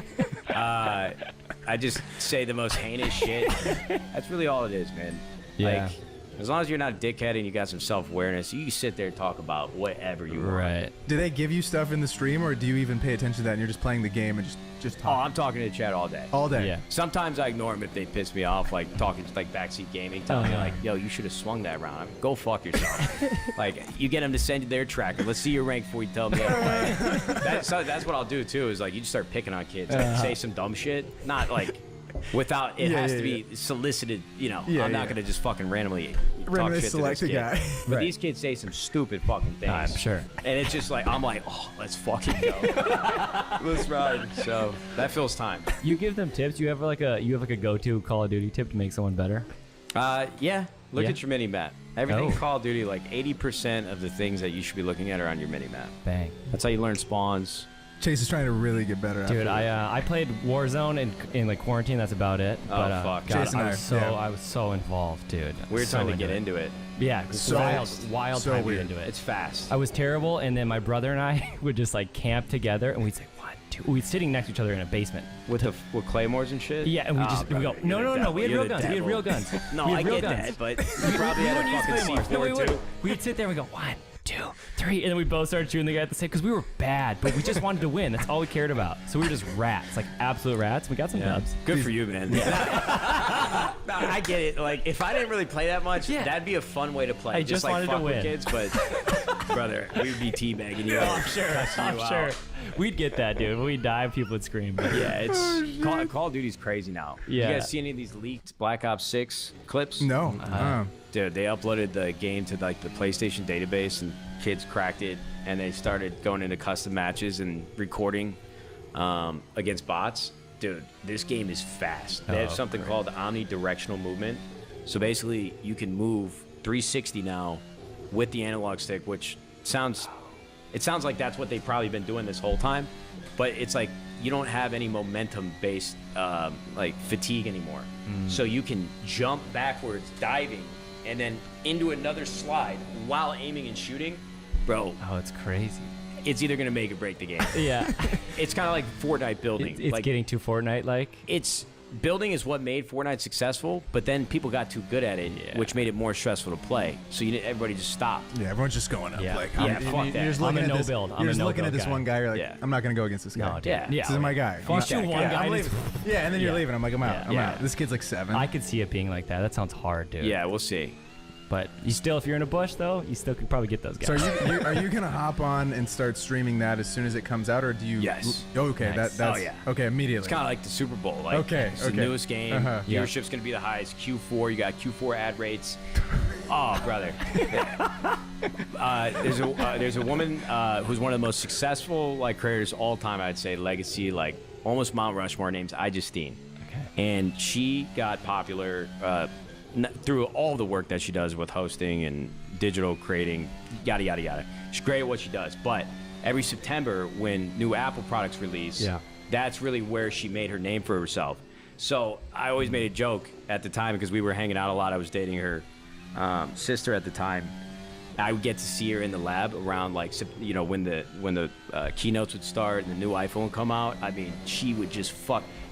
I just say the most heinous shit. That's really all it is, man.
Yeah.
Like, as long as you're not a dickhead and you got some self-awareness, you can sit there and talk about whatever you want.
Right.
Do they give you stuff in the stream, or do you even pay attention to that and you're just playing the game and just
Oh,
talk
I'm talking to the chat all day.
all day?
Yeah.
Sometimes I ignore them if they piss me off, like talking like backseat gaming, telling me like, "Yo, you should have swung that round. I mean, go fuck yourself." Like you get them to send you their tracker. Let's see your rank before you tell me how to play. That's what I'll do too. Is like you just start picking on kids, like, say some dumb shit, not like without it has to be solicited. You know, I'm not gonna just fucking randomly talk shit
select
to
a
this kid.
guy.
But
Right.
these kids say some stupid fucking things.
I'm sure.
And it's just like I'm like, oh, let's fucking go. Let's ride. So that fills time.
You give them tips. You have like a go-to Call of Duty tip to make someone better.
Yeah. Look
Yeah?
at your mini map. Everything
Oh.
Call of Duty, like 80% of the things that you should be looking at are on your mini map.
Bang.
That's how you learn spawns.
Chase is trying to really get better.
Dude,
after
I played Warzone in like quarantine. That's about it.
Oh,
But,
fuck.
God,
Jason and
I was so involved, dude.
Weird
So
time to get into it.
Yeah,
So-
wild
so
time to
weird.
get into it.
It's fast.
I was terrible, and then my brother and I would just like camp together, and we'd say 1, 2. We'd sitting next to each other in a basement.
With claymores and shit?
Yeah, and we
Oh,
just we go
brother,
no,
you're the
we had
devil.
real guns. We had real guns.
No,
we had
I
real
get
guns.
that, but you probably had a fucking
No, we
C4
wouldn't.
too.
We'd sit there and we go 1, 2, 3, and then we both started shooting the guy at the same because we were bad, but we just wanted to win. That's all we cared about. So we were just rats, like absolute rats. We got some dubs.
Good for you, man. No, I get it. Like, if I didn't really play that much,
Yeah.
that'd be a fun way to play.
I just wanted
like
to
fuck with
win.
kids, but Brother, we would be teabagging you.
I'm sure. We'd get that, dude. When we die, people would scream. But
Yeah, it's Call of Duty's crazy now.
Yeah.
You guys see any of these leaked Black Ops 6 clips?
No.
Dude, they uploaded the game to like the PlayStation database, and kids cracked it, and they started going into custom matches and recording against bots. Dude, this game is fast. They have something called omnidirectional movement. So basically, you can move 360 now with the analog stick, which sounds like that's what they've probably been doing this whole time. But it's like you don't have any momentum-based like fatigue anymore. So you can jump backwards, diving, and then into another slide while aiming and shooting. Bro,
oh, it's crazy.
it's either going to make or break the game.
Yeah.
It's kind of like Fortnite building.
It's
like,
getting too Fortnite-like.
It's building is what made Fortnite successful, but then people got too good at it, which made it more stressful to play. So everybody just stopped.
Yeah, everyone's just going up.
Yeah.
Like,
Yeah, fuck that.
You're just
I'm
looking
a
at
no
this,
build.
You're
I'm a
just
no
looking at
build
this
guy.
one guy. You're like,
Yeah.
I'm not gonna go against this guy.
No, dude.
Yeah.
This is my guy.
Fuck
He's-
that
yeah,
one guy.
I'm leaving. Yeah, and then you're
Yeah.
leaving. I'm like, I'm out. I'm
Yeah.
out. This kid's like 7.
I could see it being like that. That sounds hard, dude.
Yeah, we'll see.
But you still, if you're in a bush, though, you still could probably get those guys.
So are you gonna hop on and start streaming that as soon as it comes out, or do you?
Yes.
Oh, okay.
Nice.
That's
Oh, yeah.
okay. Immediately.
It's kind of like the Super Bowl. Like,
Okay,
it's the
okay.
newest game.
Uh-huh.
Viewership's going to be the highest. Q4, you got Q4 ad rates. Oh, brother. There's a woman who's one of the most successful like creators all time, I'd say, legacy, like almost Mount Rushmore, named Justine.
Okay.
And she got popular through all the work that she does with hosting and digital creating, yada, yada, yada. She's great at what she does. But every September when new Apple products release, that's really where she made her name for herself. So I always made a joke at the time because we were hanging out a lot. I was dating her sister at the time. I would get to see her in the lab around like, you know, when the keynotes would start and the new iPhone would come out. I mean, she would just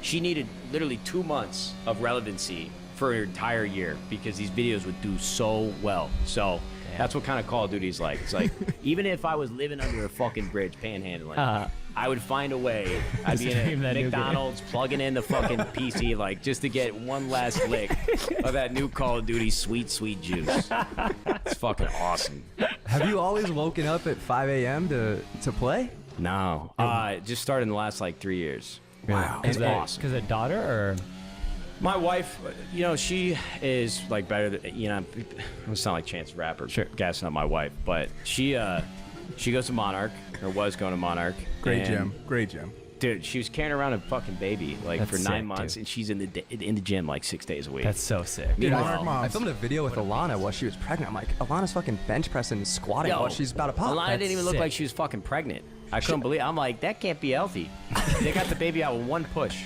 She needed literally 2 months of relevancy for her entire year because these videos would do so well. So that's what kind of Call of Duty is like. It's like, even if I was living under a fucking bridge panhandling, I would find a way. I'd be in a McDonald's plugging in the fucking PC, like, just to get one last lick of that new Call of Duty sweet, sweet juice. It's fucking awesome.
Have you always woken up at 5 a.m. to play?
No. Just started in the last, like, 3 years.
Wow.
It's
Is
awesome.
Because a daughter or?
My wife, you know, she is like better than, you know, I sound like Chance the Rapper, gassing up my wife, but she goes to Monarch, or was going to Monarch.
Great
and,
gym. Great gym.
Dude, she was carrying around a fucking baby like
That's
for
sick,
9 months,
dude.
and she's in the gym like 6 days a week.
That's so sick.
Dude,
Monarch
I
moms.
filmed a video with Alana while she was pregnant. I'm like, Alana's fucking bench pressing and squatting
Yo,
while she's about to pop.
Alana didn't even look
sick.
like she was fucking pregnant. I couldn't believe it. I'm like, that can't be healthy. They got the baby out with one push.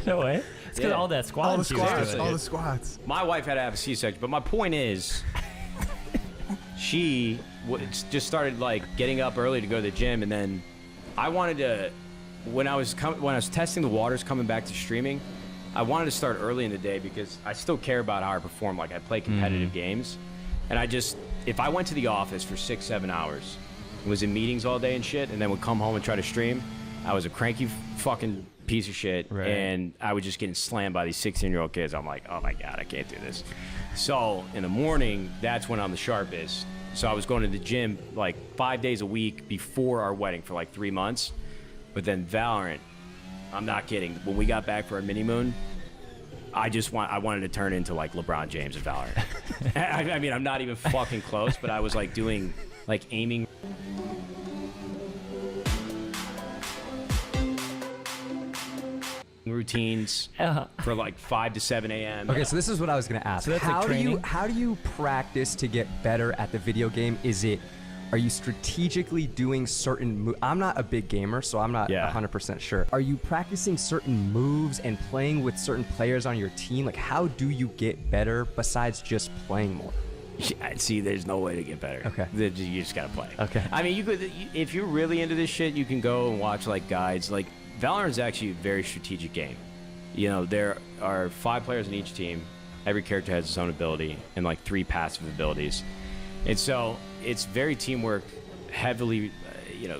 No way. It's because
Yeah.
all that squat.
All the
she was
squats.
doing.
All the squats.
My wife had to have a C-section, but my point is, she just started like getting up early to go to the gym, and then I wanted to, when I was testing the waters coming back to streaming, I wanted to start early in the day because I still care about how I perform. Like, I play competitive games, and if I went to the office for 6-7 hours, was in meetings all day and shit, and then would come home and try to stream, I was a cranky fucking piece of shit,
Right.
and I was just getting slammed by these 16-year-old kids. I'm like, oh my God, I can't do this. So in the morning, that's when I'm the sharpest. So I was going to the gym like 5 days a week before our wedding for like 3 months. But then Valorant, I'm not kidding. When we got back for our mini moon, I wanted to turn into like LeBron James of Valorant. I mean, I'm not even fucking close, but I was like doing, like aiming. Routines for like 5 to 7 a.m.
Okay, so this is what I was gonna ask.
So that's like training?
How do you practice to get better at the video game? Are you strategically doing certain I'm not a big gamer, so I'm not 100% sure. Are you practicing certain moves and playing with certain players on your team? Like, how do you get better besides just playing more?
See, there's no way to get better.
Okay.
You just gotta play.
Okay.
I mean, if you're really into this shit, you can go and watch like guides. Like, Valorant is actually a very strategic game. You know, there are 5 players in each team. Every character has its own ability and like 3 passive abilities. And so it's very teamwork, heavily,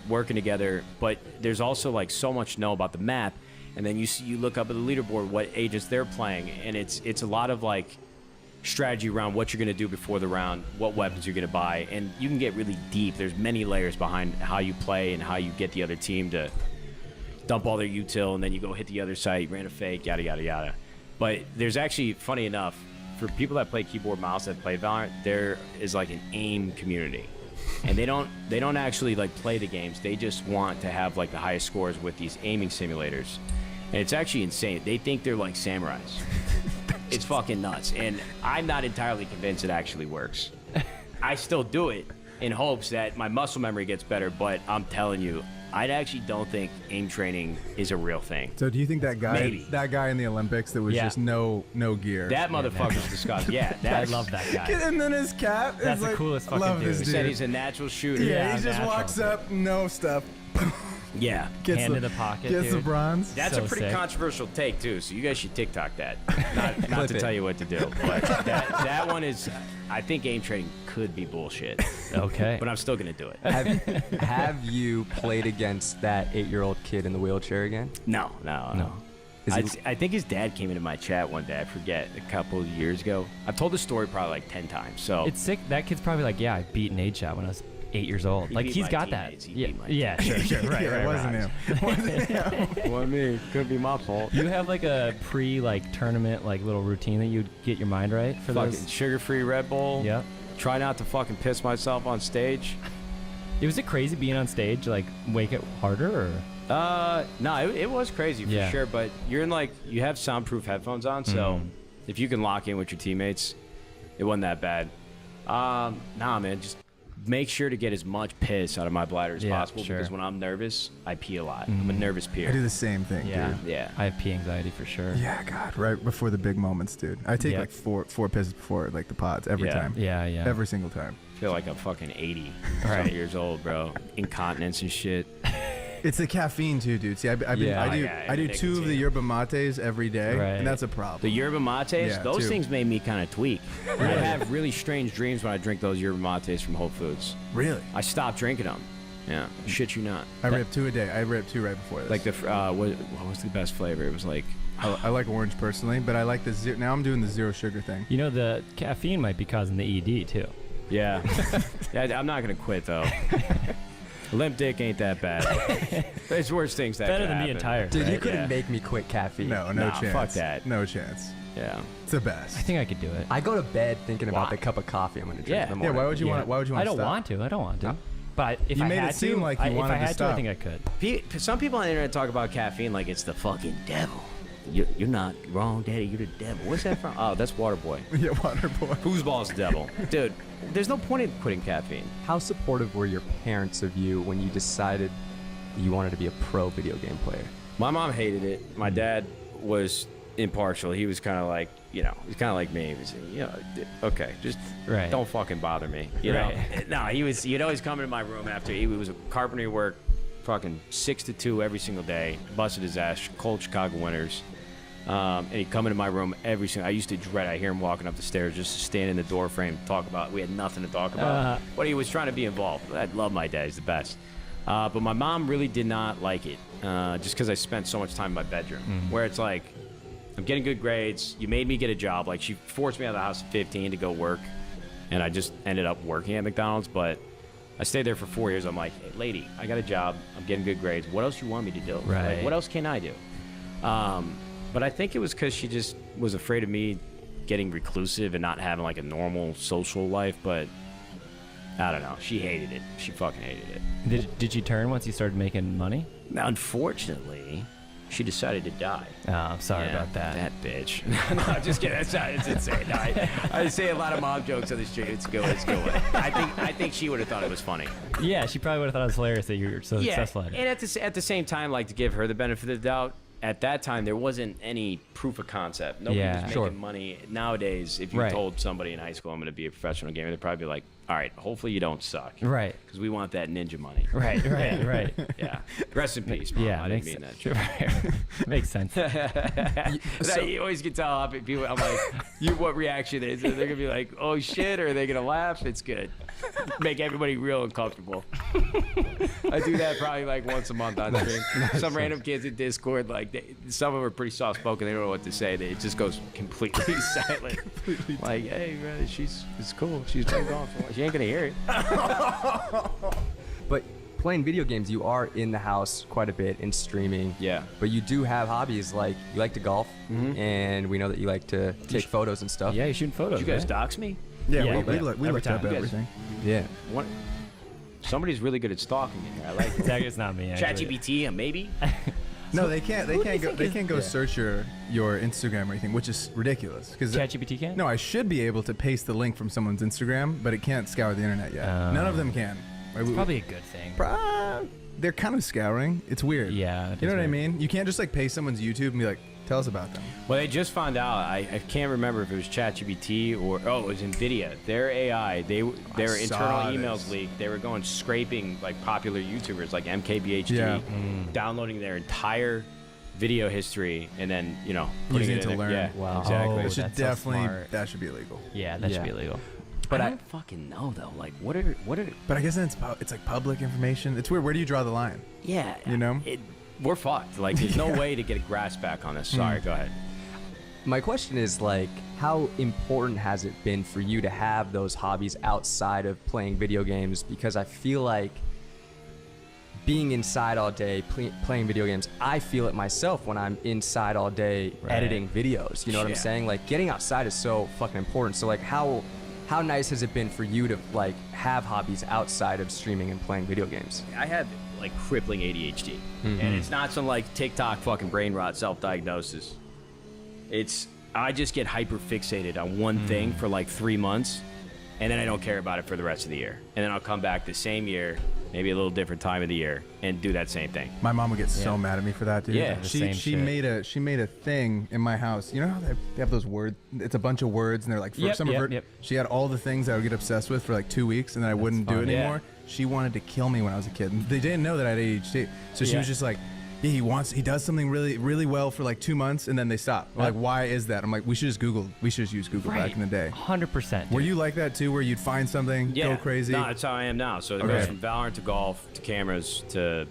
working together. But there's also like so much to know about the map. And then you look up at the leaderboard what agents they're playing, and it's a lot of like strategy around what you're going to do before the round, what weapons you're going to buy, and you can get really deep. There's many layers behind how you play and how you get the other team to dump all their util, and then you go hit the other side, you ran a fake, yada, yada, yada. But there's actually, funny enough, for people that play keyboard mouse that play Valorant, there is like an aim community. And they don't actually like play the games. They just want to have like the highest scores with these aiming simulators. And it's actually insane. They think they're like samurais. It's fucking nuts. And I'm not entirely convinced it actually works. I still do it in hopes that my muscle memory gets better, but I'm telling you, I actually don't think aim training is a real thing.
So do you think that guy in the Olympics that was just no gear?
That motherfucker's disgusting. Yeah,
I love that guy.
And then his cap
That's
is
the
like,
coolest fucking
love
dude.
this
He
dude.
said he's a natural shooter.
Yeah, he just
natural.
walks up, no stuff.
Yeah.
Gets
Hand
the,
in the pocket,
Gets the
dude.
bronze.
That's
So
a pretty
sick.
controversial take, too, so you guys should TikTok that. Not to
it.
tell you what to do, but that one is, I think aim training could be bullshit,
Okay.
but I'm still going to do it.
Have you played against that 8-year-old kid in the wheelchair again?
No.
Is he-
I think his dad came into my chat one day, I forget, a couple of years ago. I've told the story probably like 10 times, so.
It's sick. That kid's probably like, yeah, I beat Nate shot when I was 8 years old.
He
Like,
beat
he's
my
got
teammates.
that.
He
Yeah,
beat my
yeah, sure, right,
Yeah, it wasn't him.
Well, I mean, could be my fault.
You have like a tournament like little routine that you'd get your mind right for
Fucking
those.
sugar-free Red Bull.
Yep.
Try not to fucking piss myself on stage.
Was it crazy being on stage? Like, wake it harder or?
No, it was crazy for
Yeah.
sure, but you're in like, you have soundproof headphones on, so
Mm.
if you can lock in with your teammates, it wasn't that bad. Nah, man, just make sure to get as much piss out of my bladder as
Yeah,
possible,
sure.
because when I'm nervous, I pee a lot. I'm a nervous peer.
I do the same thing,
Yeah.
dude.
Yeah.
I have pee anxiety for sure.
Yeah, God, right before the big moments, dude. I take
Yeah.
like four pisses before like the pods every
Yeah.
time.
Yeah, yeah.
Every single time.
I feel like I'm fucking 80
Right.
years old, bro. Incontinence and shit.
It's the caffeine too, dude. See, I do
yeah,
I do 2 of the yerba mates every day,
Right.
and that's a problem.
The yerba mates,
Yeah,
those
too.
things made me kind of tweak. I have really strange dreams when I drink those yerba mates from Whole Foods.
Really?
I stopped drinking them. Yeah, shit you not.
I ripped 2 a day. I ripped 2 right before this.
Like the what was the best flavor? It was like
I like orange personally, but I like the zero. Now I'm doing the zero sugar thing.
You know, the caffeine might be causing the ED too.
yeah. I'm not gonna quit though. Limp dick ain't that bad. There's worse things that
Better
could
than
happen.
being tired.
Dude, you
right?
couldn't
Yeah.
make me quit caffeine.
No
Nah,
chance.
fuck that.
No chance.
Yeah.
It's the best.
I think I could do it.
I go to bed thinking about
Why?
the cup of coffee I'm going to drink
Yeah.
in the
Yeah.
morning.
Why would you want? Why would you want?
I don't
stop?
want to. I don't want to. But if
You
I
made it
had
seem
to,
like you
if
wanted
I
to
had
stop.
I think I could.
Some people on the internet talk about caffeine like it's the fucking devil. You're not wrong, Daddy. You're the devil. What's that from? Oh, that's Waterboy.
Yeah, water boy.
Foosball's the devil. Dude, there's no point in quitting caffeine.
How supportive were your parents of you when you decided you wanted to be a pro video game player?
My mom hated it. My dad was impartial. He was kind of like, he's kind of like me. He was, okay, just
Right.
don't fucking bother me. You
Right.
know? No, he'd always come into my room after he was a carpentry work, fucking 6 to 2 every single day, busted his ass, cold Chicago winters. And he'd come into my room every single. I used to dread. I hear him walking up the stairs, just to stand in the door frame, talk about. We had nothing to talk about, but he was trying to be involved. I love my dad; he's the best. But my mom really did not like it, just because I spent so much time in my bedroom, where it's like, I'm getting good grades. You made me get a job. Like, she forced me out of the house at 15 to go work, and I just ended up working at McDonald's. But I stayed there for 4 years. I'm like, hey, lady, I got a job. I'm getting good grades. What else you want me to do?
Right.
Like, what else can I do? But I think it was because she just was afraid of me getting reclusive and not having like a normal social life. But I don't know. She hated it. She fucking hated it.
Did you turn once you started making money?
Now, unfortunately, she decided to die.
Oh, I'm sorry
Yeah,
about that.
That bitch. No, just kidding. It's insane. No, I say a lot of mom jokes on the street. It's good. I think she would have thought it was funny.
Yeah, she probably would have thought it was hilarious that you were so successful at it.
And at the same time, like, to give her the benefit of the doubt, at that time there wasn't any proof of concept. Nobody
Yeah,
was making
sure.
money. Nowadays, if you
Right.
told somebody in high school I'm going to be a professional gamer, they'd probably be like, all right, hopefully you don't suck.
Right.
Because we want that ninja money.
Right.
Yeah. Rest in peace, Mom.
Yeah,
I didn't mean that. Joke.
Makes sense.
You always can tell how people. I'm like, what reaction is it? They're gonna be like, oh shit, or are they gonna laugh? It's good. Make everybody real uncomfortable. I do that probably like once a month on stream. Some random kids in Discord, like some of them are pretty soft spoken. They don't know what to say. It just goes completely silent. Like, hey, bro, it's cool. She's playing golf. She ain't gonna hear it.
But playing video games, you are in the house quite a bit and streaming.
Yeah.
But you do have hobbies like you like to golf, and we know that you like to take photos and stuff.
Yeah, you're shooting photos.
Did you guys
right?
dox me?
Yeah,
Yeah,
we
every
looked up
time.
everything.
Yeah.
Somebody's really good at stalking in here. I like it.
It's not me. Actually.
ChatGPT, maybe.
No, they can't. They can't go
Yeah.
search your Instagram or anything, which is ridiculous. Because
ChatGPT can?
No, I should be able to paste the link from someone's Instagram, but it can't scour the internet yet. None of them can.
It's probably a good thing.
They're kind of scouring. It's weird.
Yeah, it
You know
is
what I
weird.
mean? You can't just like paste someone's YouTube and be like, tell us about them.
Well, they just found out. I can't remember if it was ChatGPT or it was NVIDIA. Their AI, their
saw
internal emails
this.
leaked. They were going scraping like popular YouTubers like MKBHD,
Yeah.
downloading their entire video history and then putting
Using
it
it to
in there.
learn.
Yeah,
Wow.
exactly.
It should
that's so
definitely
smart.
that should be illegal.
Yeah, that should
Yeah.
be illegal.
But
But
I
I-
don't fucking know though. Like, what are?
But I guess then it's like public information. It's weird. Where do you draw the line?
Yeah,
You know?
we're fucked. Like, there's no way to get a grasp back on this. Sorry, go ahead.
My question is like, how important has it been for you to have those hobbies outside of playing video games? Because I feel like being inside all day playing video games, I feel it myself when I'm inside all day editing videos. You know what I'm
Yeah.
saying? Like getting outside is so fucking important. So like how nice has it been for you to like have hobbies outside of streaming and playing video games?
I have like crippling ADHD, and it's not some like TikTok fucking brain rot self-diagnosis. I just get hyper fixated on one thing for like 3 months, and then I don't care about it for the rest of the year. And then I'll come back the same year, maybe a little different time of the year, and do that same thing.
My mom would get so mad at me for that, dude.
Yeah,
the
she
same
she
shit.
made a thing in my house. You know how they have those words? It's a bunch of words, and they're like
Yep, yep.
She had all the things I would get obsessed with for like 2 weeks, and then I wouldn't do
fun.
it
Yeah.
anymore. She wanted to kill me when I was a kid. And they didn't know that I had ADHD, so she
Yeah.
was just like, yeah, he does something really really well for like 2 months, and then they stop. Like, why is that? I'm like, we should just use Google back in the day.
100%.
Were you like that too, where you'd find something, go crazy?
No, that's how I am now. So it
Okay.
goes from Valorant to golf to cameras to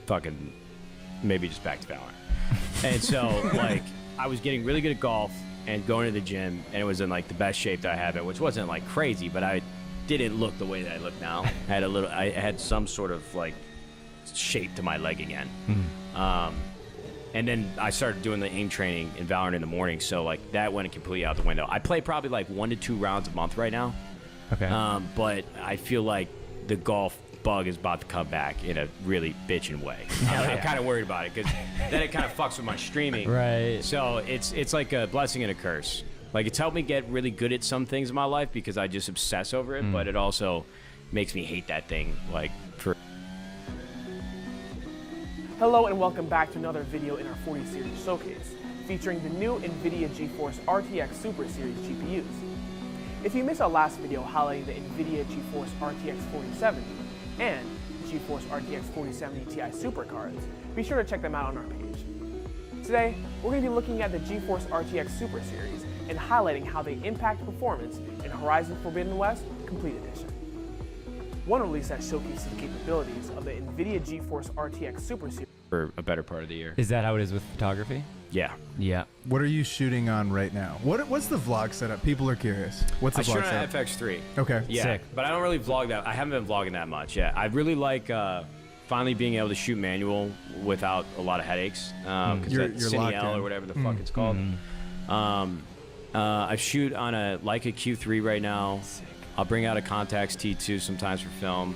fucking maybe just back to Valorant. And so like I was getting really good at golf and going to the gym, and it was in like the best shape that I had been, which wasn't like crazy, but I didn't look the way that I look now. I had some sort of like shape to my leg again. And then I started doing the aim training in Valorant in the morning, so like that went completely out the window. I play probably like 1 to 2 rounds a month right now.
Okay.
But I feel like the golf bug is about to come back in a really bitchin' way. I'm kind of worried about it because then it kind of fucks with my streaming.
Right.
So it's like a blessing and a curse. Like it's helped me get really good at some things in my life because I just obsess over it, but it also makes me hate that thing like for.
Hello and welcome back to another video in our 40 series showcase, featuring the new NVIDIA GeForce RTX Super Series GPUs. If you missed our last video highlighting the NVIDIA GeForce RTX 4070 and GeForce RTX 4070 Ti supercards, be sure to check them out on our page. Today, we're going to be looking at the GeForce RTX Super Series and highlighting how they impact performance in Horizon Forbidden West Complete Edition. One release that showcases the capabilities of the NVIDIA GeForce RTX Super Series
For a better part of the year.
Is that how it is with photography?
Yeah.
Yeah.
What are you shooting on right now? What's the vlog setup? People are curious. What's the
I
vlog
shoot on
setup?
FX3.
Okay.
Yeah,
Sick.
but I don't really vlog that. I haven't been vlogging that much yet. I really like finally being able to shoot manual without a lot of headaches. Because
You're
that
locked
Cine L
in.
or whatever the fuck it's called. I shoot on a Leica Q3 right now. I'll bring out a Contax T2 sometimes for film.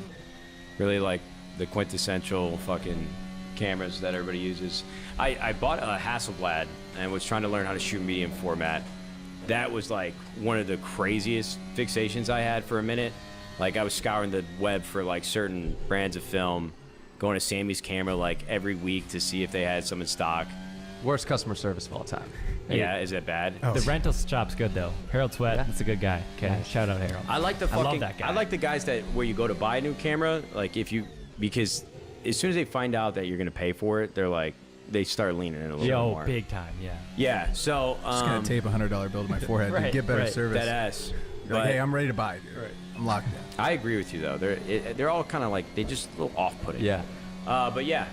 Really like the quintessential fucking cameras that everybody uses. I bought a Hasselblad and was trying to learn how to shoot medium format. That was like one of the craziest fixations I had for a minute. Like I was scouring the web for like certain brands of film, going to Sammy's camera like every week to see if they had some in stock.
Worst customer service of all time.
Yeah, is it bad?
Oh.
The rental shop's good though. Harold Sweat,
Yeah.
that's a good guy. Okay,
Nice.
shout out Harold.
I like the
I love
fucking.
that guy.
I like the guys that where you go to buy a new camera, like because as soon as they find out that you're gonna pay for it, they're like they start leaning in a little bit
Yo,
more.
big time, yeah.
Yeah. So
Just gonna tape $100 bill to my forehead
Right,
to get better
right.
service.
that ass.
You're like,
But
hey, I'm ready to buy, dude.
Right.
I'm locked in.
I agree with you though. They're all kind of like they just a little off-putting.
Yeah.
But yeah,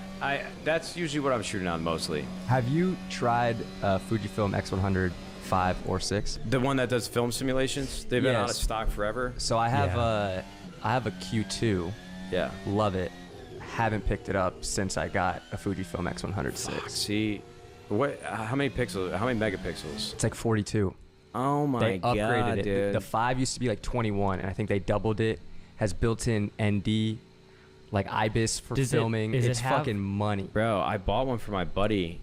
that's usually what I'm shooting on mostly.
Have you tried Fujifilm X100 5 or 6?
The one that does film simulations. They've been out of
Yes.
stock forever.
So I have
Yeah.
I have a Q2.
Yeah.
Love it. Haven't picked it up since I got a Fujifilm X100 6.
See, what? How many pixels? How many megapixels?
It's like 42.
Oh my
They
god,
upgraded it.
dude.
The 5 used to be like 21, and I think they doubled it. Has built-in ND, like IBIS for
Does it-
filming.
does it
It's
have-
fucking money.
Bro, I bought one for my buddy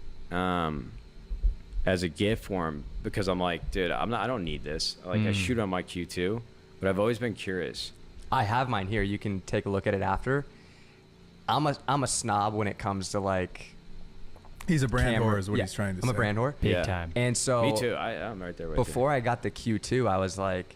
as a gift for him because I'm like, dude, I don't need this. Like I shoot on my Q2, but I've always been curious.
I have mine here. You can take a look at it after. I'm a snob when it comes to like
He's a brand
camera.
whore is what
Yeah,
he's trying to
I'm
say.
a brand whore.
Big
Yeah.
time.
And so
Me too. I'm right there with
before I got the Q2, I was like,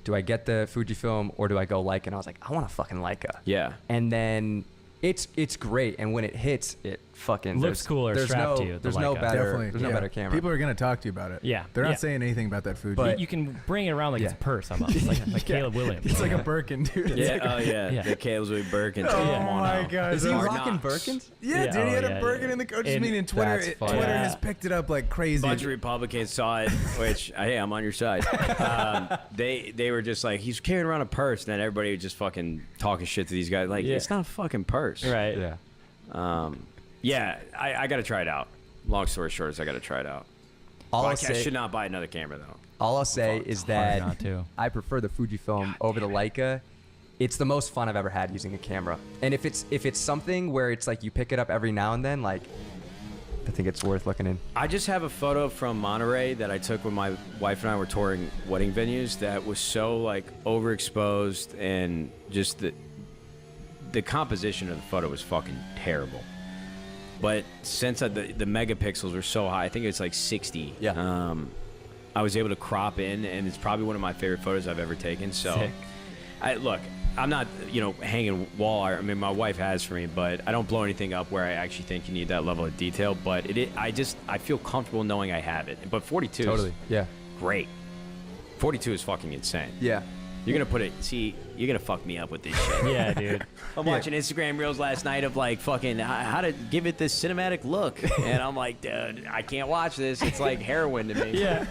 do I get the Fujifilm or do I go Leica? And I was like, I want a fucking Leica.
you. Yeah.
And then it's great, and when it hits, it fucking
Looks
there's-
cooler
there's
strapped
no,
to you, the
There's no
Leica.
better.
Definitely.
There's no
yeah.
better camera.
People are gonna talk to you about it.
Yeah,
They're not
yeah.
saying anything about that Fuji.
But-
You can bring it around like it's a
Yeah.
purse almost, like Caleb Williams.
it's like a Birkin, dude. It's
Yeah.
like
Oh yeah.
Yeah.
The Caleb's with Birkin.
Oh
Come on
my
now.
god.
Is he
Hard
rocking
Knocks.
Birkins?
Yeah,
Yeah,
dude, he had
oh,
a
yeah,
Birkin
yeah.
in the coaches
And
meeting, and Twitter
that's funny.
Twitter
Yeah.
has picked it up like crazy.
Bunch of Republicans saw it, which hey, I'm on your side. They were just like, he's carrying around a purse, and then everybody was just fucking talking shit to these guys. Like,
Yeah.
it's not a fucking purse.
Right.
Yeah.
Yeah, I got to try it out. Long story short is I got to try it out.
All
But
I'll
I
say,
should not buy another camera though.
all I'll say is that
not to.
I prefer the Fujifilm over the Leica. It's the most fun I've ever had using a camera. And if it's something where it's like you pick it up every now and then, like I think it's worth looking in.
I just have a photo from Monterey that I took when my wife and I were touring wedding venues that was so like overexposed, and just the composition of the photo was fucking terrible. But since the megapixels were so high, I think it's like 60.
Yeah.
I was able to crop in, and it's probably one of my favorite photos I've ever taken. So,
Sick.
look, I'm not hanging wall art. I mean, my wife has for me, but I don't blow anything up where I actually think you need that level of detail. But I feel comfortable knowing I have it. But 42
Totally.
is
Yeah.
great. 42 is fucking insane.
Yeah.
You're gonna put it. See, you're gonna fuck me up with this shit.
Yeah, dude.
I'm watching Instagram reels last night of like fucking how to give it this cinematic look, and I'm like, dude, I can't watch this. It's like heroin to me.
Yeah.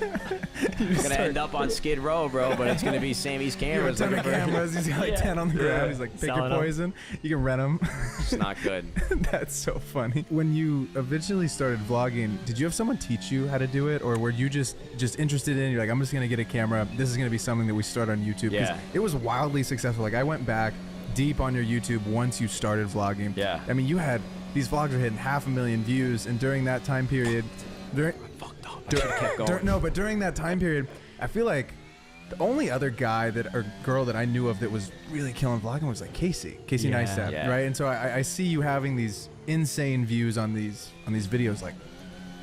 I'm gonna end up on Skid Row, bro. But it's gonna be Sammy's
You have a
cameras.
ton of
looking for-
cameras. He's got like 10 on the ground. He's like, pick your
Selling 'em.
poison. You can rent them.
It's not good.
That's so funny. When you eventually started vlogging, did you have someone teach you how to do it, or were you just interested in? You're like, I'm just gonna get a camera. This is gonna be something that we start on YouTube. 'Cause
Yeah.
it was wildly successful. Like I went back deep on your YouTube once you started vlogging.
Yeah.
I mean, you had these vlogs were hitting 500,000 views, and during that time period, during
Fucked up. I should've kept going.
no, but during that time period, I feel like the only other guy or girl that I knew of that was really killing vlogging was like Casey
Yeah.
Neistat,
Yeah.
right? And so I see you having these insane views on these videos. Like,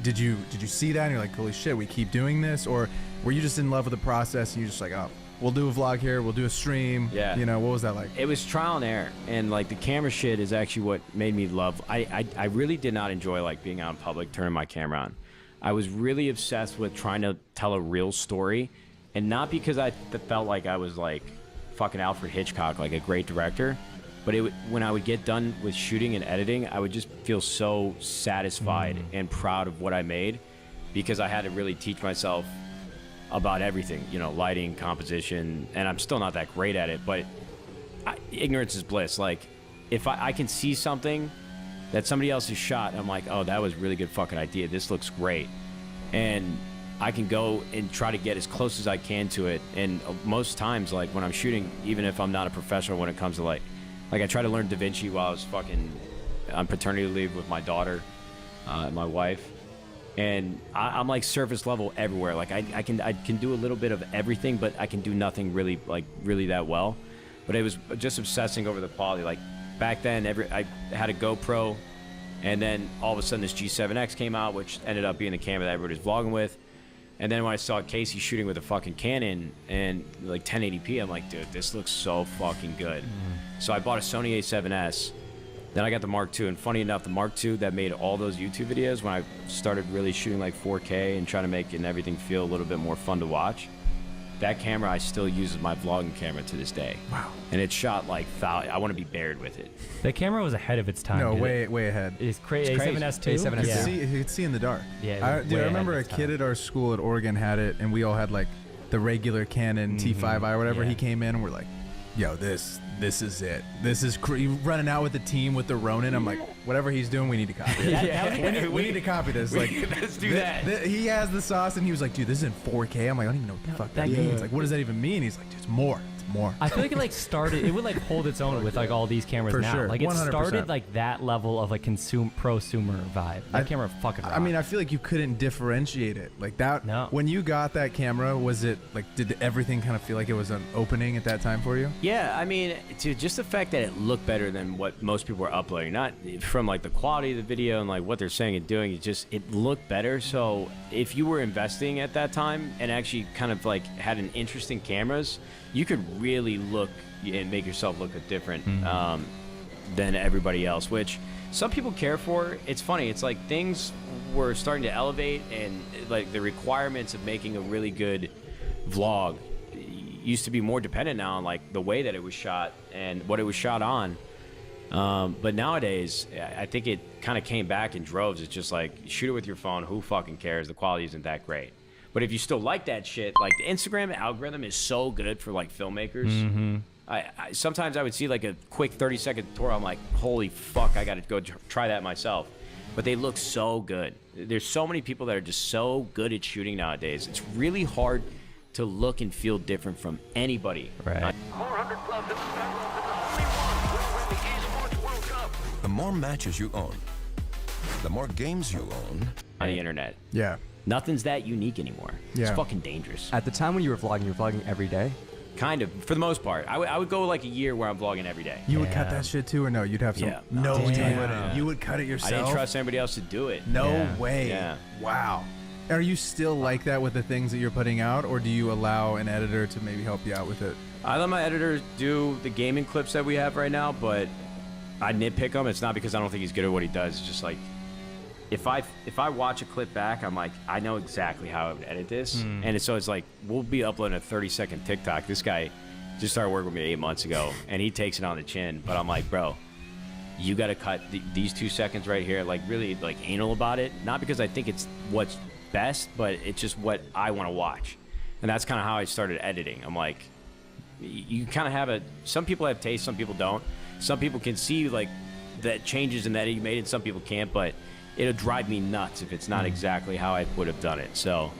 did you see that and you're like, holy shit, we keep doing this? Or were you just in love with the process and you're just like, oh, we'll do a vlog here, we'll do a stream?
Yeah.
You know, what was that like?
It was trial and error, and like the camera shit is actually what made me love. I really did not enjoy like being out in public, turning my camera on. I was really obsessed with trying to tell a real story, and not because I felt like I was like fucking Alfred Hitchcock, like a great director, but when I would get done with shooting and editing, I would just feel so satisfied and proud of what I made, because I had to really teach myself about everything, lighting, composition, and I'm still not that great at it, but ignorance is bliss. Like, if I can see something that somebody else has shot, I'm like, oh, that was a really good fucking idea. This looks great. And I can go and try to get as close as I can to it. And most times, like, when I'm shooting, even if I'm not a professional when it comes to, like I try to learn Da Vinci while I was on paternity leave with my daughter and my wife. And I'm like surface level everywhere. Like I can do a little bit of everything, but I can do nothing really that well. But it was just obsessing over the quality. Like back then, I had a GoPro And then all of a sudden this G7X came out, which ended up being the camera that everybody was vlogging with. And then when I saw Casey shooting with a fucking Canon and like 1080p, I'm like, dude, this looks so fucking good. So I bought a Sony A7S. Then I got the Mark II, and funny enough, the Mark II that made all those YouTube videos when I started really shooting like 4K and trying to make everything feel a little bit more fun to watch, that camera I still use as my vlogging camera to this day.
Wow.
And it shot like foul. I want to be buried with it.
The camera was ahead of its time.
No,
dude.
way ahead.
It's crazy. A7S too.
A7S
Yeah.
You could see in the dark.
Yeah,
Dude, I remember a kid at our school at Oregon had it, and we all had like the regular Canon T5i or whatever.
Yeah.
He came in, and we're like, "Yo, this is it. This is running out with the team with the Ronin." I'm like, whatever he's doing, we need to copy it. We need to copy this. Like,
Let's do that.
He has the sauce, and he was like, "Dude, this is in 4K." I'm like, "I don't even know what the fuck that means. Like, what does that even mean?" He's like, "Dude, it's more. It's more."
I feel like it like started. It would like hold its own with like all these cameras
For
now.
sure,
Like it
100%.
started like that level of like prosumer vibe. That camera fucking rocked.
I mean, I feel like you couldn't differentiate it like that.
No.
When you got that camera, was it like, did everything kind of feel like it was an opening at that time for you?
Yeah, I mean, just the fact that it looked better than what most people were uploading, not from like the quality of the video and like what they're saying and doing, it looked better. So if you were investing at that time and actually kind of like had an interest in cameras, you could really look and make yourself look different than everybody else, which some people care for. It's funny. It's like things were starting to elevate, and like the requirements of making a really good vlog used to be more dependent now on like the way that it was shot and what it was shot on. But nowadays, I think it kind of came back in droves. It's just like, shoot it with your phone. Who fucking cares? The quality isn't that great. But if you still like that shit, like the Instagram algorithm is so good for like filmmakers. I sometimes I would see like a quick 30-second tutorial. I'm like, holy fuck, I got to go try that myself. But they look so good. There's so many people that are just so good at shooting nowadays. It's really hard to look and feel different from anybody.
right.
400 club to the win the esports World Cup. The more matches you own, the more games you own.
On the internet.
Yeah.
Nothing's that unique anymore.
Yeah.
It's fucking dangerous.
At the time when you were vlogging every day?
Kind of, for the most part. I would go like a year where I'm vlogging every day.
You would cut that shit too, or no? You'd have some.
Yeah.
No, you
Damn.
wouldn't. You would cut it yourself.
I didn't trust anybody else to do it.
No
Yeah.
way.
Yeah.
Wow. Are you still like that with the things that you're putting out, or do you allow an editor to maybe help you out with it?
I let my editor do the gaming clips that we have right now, but I nitpick him. It's not because I don't think he's good at what he does. It's just like, if I watch a clip back, I'm like, I know exactly how I would edit this. And it's like, we'll be uploading a 30-second TikTok. This guy just started working with me 8 months ago, and he takes it on the chin. But I'm like, bro, you got to cut these 2 seconds right here, like really like anal about it. Not because I think it's what's best, but it's just what I want to watch. And that's kind of how I started editing. I'm like, you kind of have some people have taste, some people don't. Some people can see like that changes in that you made it, some people can't, but it'll drive me nuts if it's not exactly how I would have done it. So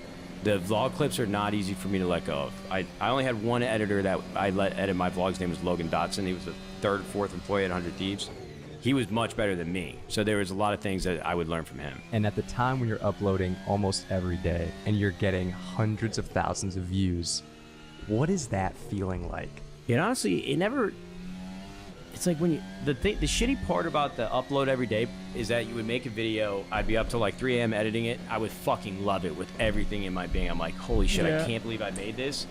the vlog clips are not easy for me to let go of. I only had one editor that I let edit my vlogs. His name was Logan Dotson. He was the 3rd, 4th employee at 100 Thieves. He was much better than me. So there was a lot of things that I would learn from him.
And at the time when you're uploading almost every day and you're getting hundreds of thousands of views, what is that feeling like?
And honestly, it's like when the shitty part about the upload every day is that you would make a video, I'd be up till like 3 a.m. editing it. I would fucking love it with everything in my being. I'm like, holy shit, I can't believe I made this.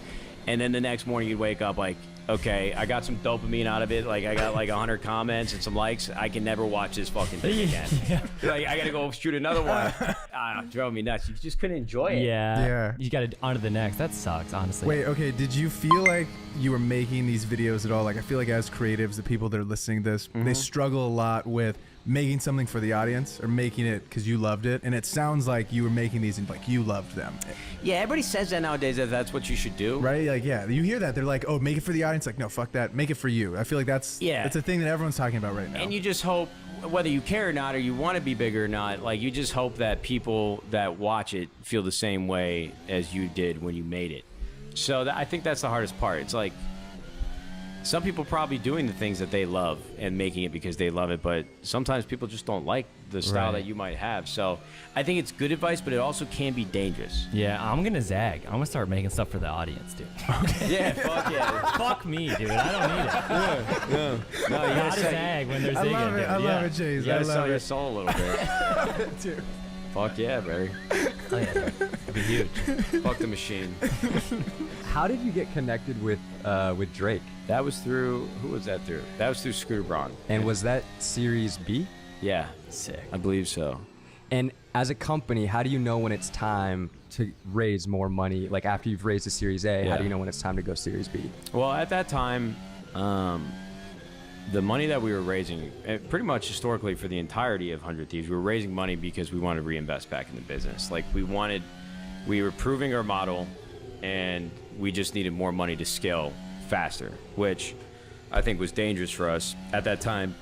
And then the next morning you'd wake up like, okay, I got some dopamine out of it. Like I got like 100 comments and some likes. I can never watch this fucking thing again. Like I gotta go shoot another one. It drove me nuts. You just couldn't enjoy it.
Yeah.
You got to on to the next. That sucks, honestly.
Wait, okay. Did you feel like you were making these videos at all? Like, I feel like as creatives, the people that are listening to this, they struggle a lot with making something for the audience or making it because you loved it. And it sounds like you were making these and like you loved them.
Yeah, everybody says that nowadays that that's what you should do.
Right? Like, yeah, you hear that. They're like, oh, make it for the audience. Like, no, fuck that. Make it for you. I feel like it's a thing that everyone's talking about right now.
And you just hope, whether you care or not, or you want to be bigger or not, like you just hope that people that watch it feel the same way as you did when you made it. So I think that's the hardest part. It's like, some people probably doing the things that they love and making it because they love it, but sometimes people just don't like the style that you might have. So I think it's good advice, but it also can be dangerous.
Yeah, I'm gonna zag. I'm gonna start making stuff for the audience, dude.
Yeah, fuck yeah.
Fuck me, dude. I don't need it.
No, you
Gotta zag when there's
I
zigging,
love it.
dude.
I love it, Chase.
You
I
gotta sell
love
your
it.
soul a little bit.
Dude.
Fuck yeah, Barry.
Oh, yeah, dude. It'd be huge.
Fuck the machine.
How did you get connected with Drake?
That was through, who was that through? That was through Scooter Braun.
And was that Series B?
Yeah,
Sick.
I believe so.
And as a company, how do you know when it's time to raise more money? Like after you've raised a Series A, how
Yeah.
do you know when it's time to go Series B?
Well, at that time, the money that we were raising, pretty much historically for the entirety of 100 Thieves, we were raising money because we wanted to reinvest back in the business. Like we were proving our model, and we just needed more money to scale faster, which I think was dangerous for us. At that time,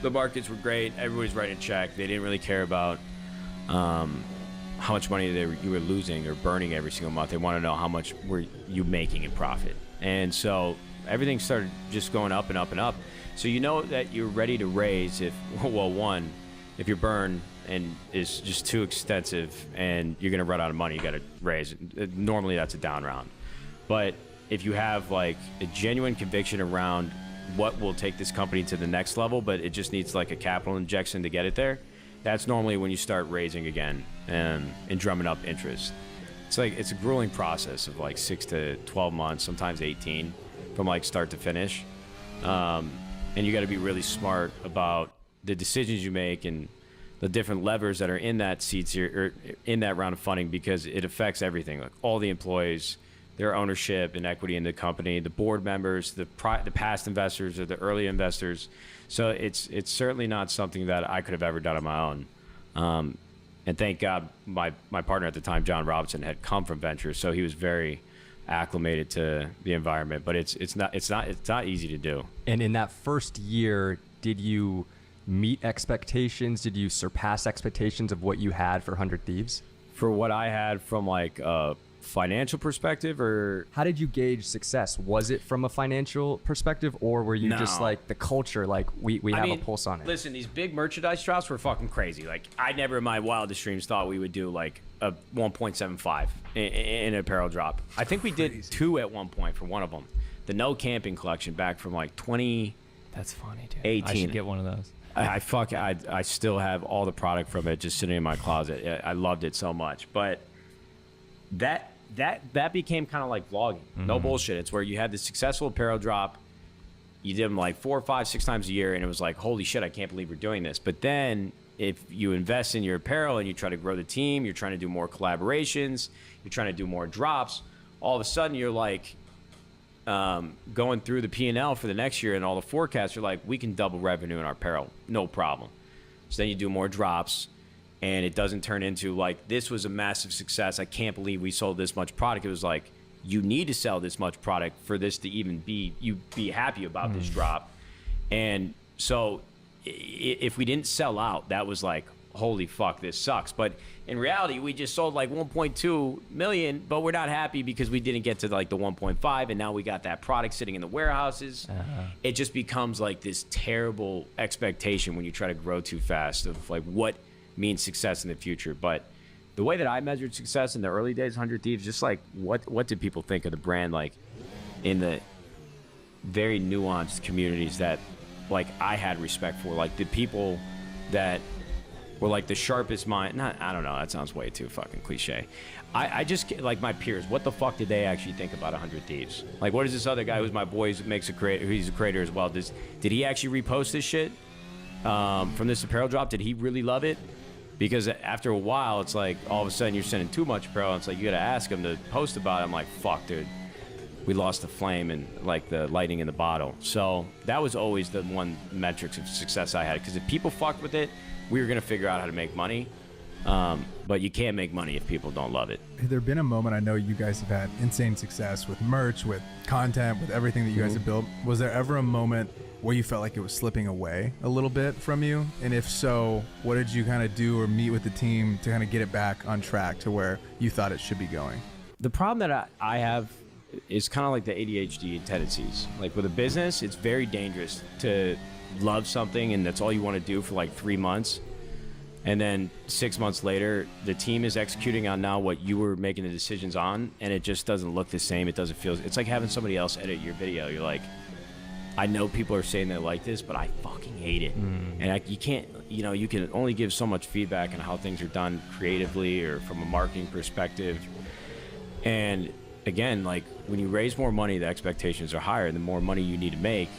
the markets were great. Everybody's writing a check. They didn't really care about how much money you were losing or burning every single month. They want to know how much were you making in profit. And so everything started just going up and up and up. So you know that you're ready to raise if, well, one, if your burn and is just too extensive and you're going to run out of money, you got to raise. Normally that's a down round. But if you have like a genuine conviction around what will take this company to the next level, but it just needs like a capital injection to get it there, that's normally when you start raising again and drumming up interest. It's like, it's a grueling process of like 6 to 12 months, sometimes 18, from like start to finish. And you got to be really smart about the decisions you make and the different levers that are in that seats here, or in that round of funding, because it affects everything, like all the employees, their ownership and equity in the company, the board members, the past investors or the early investors. So it's certainly not something that I could have ever done on my own. And thank God my partner at the time, John Robinson, had come from ventures, so he was very acclimated to the environment. But it's not easy to do.
And in that first year, did you meet expectations? Did you surpass expectations of what you had for 100 Thieves?
For what I had from like a financial perspective, or
how did you gauge success? Was it from a financial perspective, or were you just like the culture, like we have a pulse on it?
Listen, these big merchandise drops were fucking crazy. Like I never in my wildest dreams thought we would do like a 1.75 in an apparel drop. I think we did 2 at one point for one of them. The No Camping collection back from like 2018.
That's funny, dude. I should get one of those.
I still have all the product from it just sitting in my closet. I loved it so much. But that became kind of like vlogging. No bullshit. It's where you had the successful apparel drop. You did them like 4, 5, 6 times a year, and it was like, holy shit, I can't believe we're doing this. But then if you invest in your apparel and you try to grow the team, you're trying to do more collaborations, you're trying to do more drops, all of a sudden you're like going through the P&L for the next year and all the forecasts, you're like, we can double revenue in our apparel, no problem. So then you do more drops, and it doesn't turn into like, this was a massive success, I can't believe we sold this much product. It was like, you need to sell this much product for this to even be happy about this drop. And so if we didn't sell out, that was like, holy fuck, this sucks. But in reality, we just sold like 1.2 million, but we're not happy because we didn't get to like the 1.5, and now we got that product sitting in the warehouses. It just becomes like this terrible expectation when you try to grow too fast of like what means success in the future. But the way that I measured success in the early days, 100 Thieves, just like what did people think of the brand, like in the very nuanced communities that like I had respect for, like the people that were like the sharpest mind. I don't know, that sounds way too fucking cliche. I just like my peers, what the fuck did they actually think about 100 Thieves? Like, what is this other guy who's my boy, makes a creator, he's a creator as well, did he actually repost this shit from this apparel drop? Did he really love it? Because after a while, it's like all of a sudden you're sending too much apparel, and it's like you gotta ask him to post about it. I'm like, fuck, dude, we lost the flame and like the lightning in the bottle. So that was always the one metrics of success I had, because if people fucked with it, we were gonna figure out how to make money. But you can't make money if people don't love it.
Has there been a moment, I know you guys have had insane success with merch, with content, with everything that you guys have built. Was there ever a moment where you felt like it was slipping away a little bit from you? And if so, what did you kind of do or meet with the team to kind of get it back on track to where you thought it should be going?
The problem that I have it's kind of like the ADHD tendencies. Like with a business, it's very dangerous to love something and that's all you want to do for like 3 months. And then 6 months later, the team is executing on now what you were making the decisions on, and it just doesn't look the same. It doesn't feel. It's like having somebody else edit your video. You're like, I know people are saying they like this, but I fucking hate it. And you can't, you can only give so much feedback on how things are done creatively or from a marketing perspective. And again, like when you raise more money, the expectations are higher, the more money you need to make.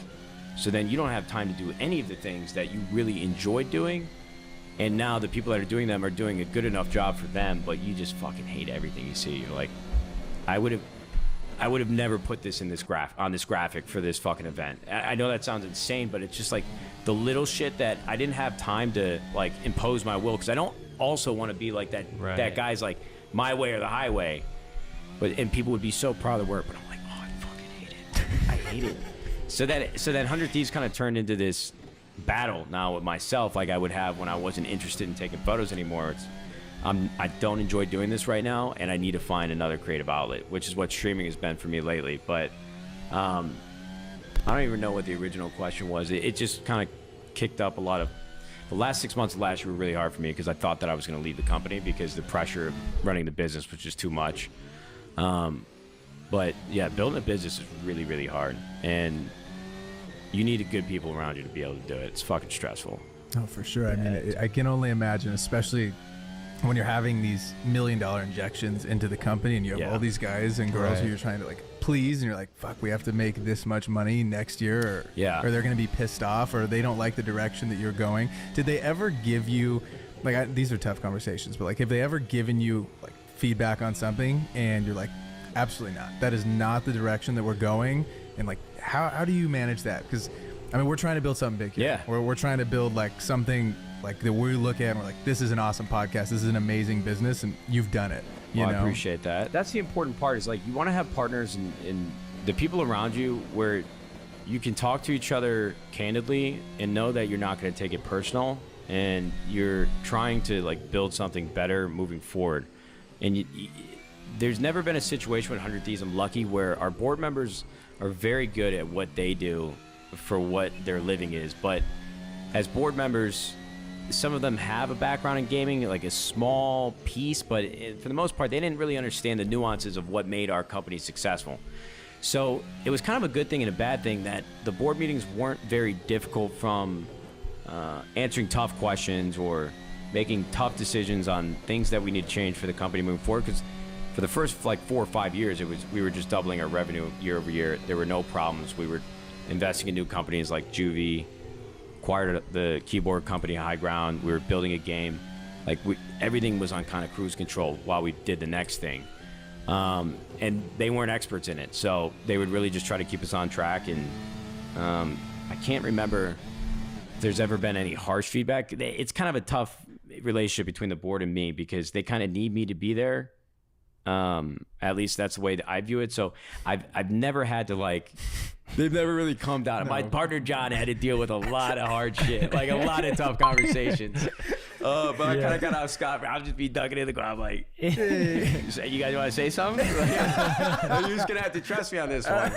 So then you don't have time to do any of the things that you really enjoyed doing. And now the people that are doing them are doing a good enough job for them, but you just fucking hate everything you see. You're like, I would have never put this in this on this graphic for this fucking event. I know that sounds insane, but it's just like the little shit that I didn't have time to like impose my will, because I don't also want to be like that.
Right.
That guy's like my way or the highway, and people would be so proud of the work, but I'm like, oh, I fucking hate it. I hate it. So that 100 Thieves kind of turned into this battle now with myself, like I would have when I wasn't interested in taking photos anymore. I don't enjoy doing this right now, and I need to find another creative outlet, which is what streaming has been for me lately. But I don't even know what the original question was. It just kind of kicked up a lot of. The last 6 months of last year were really hard for me because I thought that I was going to leave the company because the pressure of running the business was just too much. But yeah, building a business is really, really hard, and you need good people around you to be able to do it. It's fucking stressful.
Oh, for sure. I mean, I can only imagine, especially when you're having these $1 million injections into the company and you have all these guys and girls who you're trying to like please, and you're like, fuck, we have to make this much money next year, or they're going to be pissed off, or they don't like the direction that you're going. Did they ever give you, like, these are tough conversations, but like, have they ever given you like feedback on something and you're like, absolutely not, that is not the direction that we're going? And like, how do you manage that? Because I mean, we're trying to build something big here. Yeah. We're trying to build like something like that we look at and we're like, this is an awesome podcast. This is an amazing business, and you've done it. You know?
I appreciate that. That's the important part, is like, you want to have partners and the people around you where you can talk to each other candidly and know that you're not going to take it personal, and you're trying to like build something better moving forward. And there's never been a situation with 100 Thieves, I'm lucky, where our board members are very good at what they do for what their living is. But as board members, some of them have a background in gaming, like a small piece, but for the most part, they didn't really understand the nuances of what made our company successful. So it was kind of a good thing and a bad thing that the board meetings weren't very difficult from answering tough questions or making tough decisions on things that we need to change for the company moving forward. Because for the first like 4 or 5 years, we were just doubling our revenue year over year. There were no problems. We were investing in new companies like Juvie, acquired the keyboard company High Ground. We were building a game. Like everything was on kind of cruise control while we did the next thing. And they weren't experts in it, so they would really just try to keep us on track. And I can't remember if there's ever been any harsh feedback. It's kind of a tough relationship between the board and me because they kind of need me to be there. At least that's the way that I view it. So I've never had to like, they've never really calmed down. No. My partner John had to deal with a lot of hard shit, like a lot of tough conversations. But I kind of got out Scott. I'll just be ducking in the ground like, hey. You guys want to say something? You're just gonna have to trust me on this one.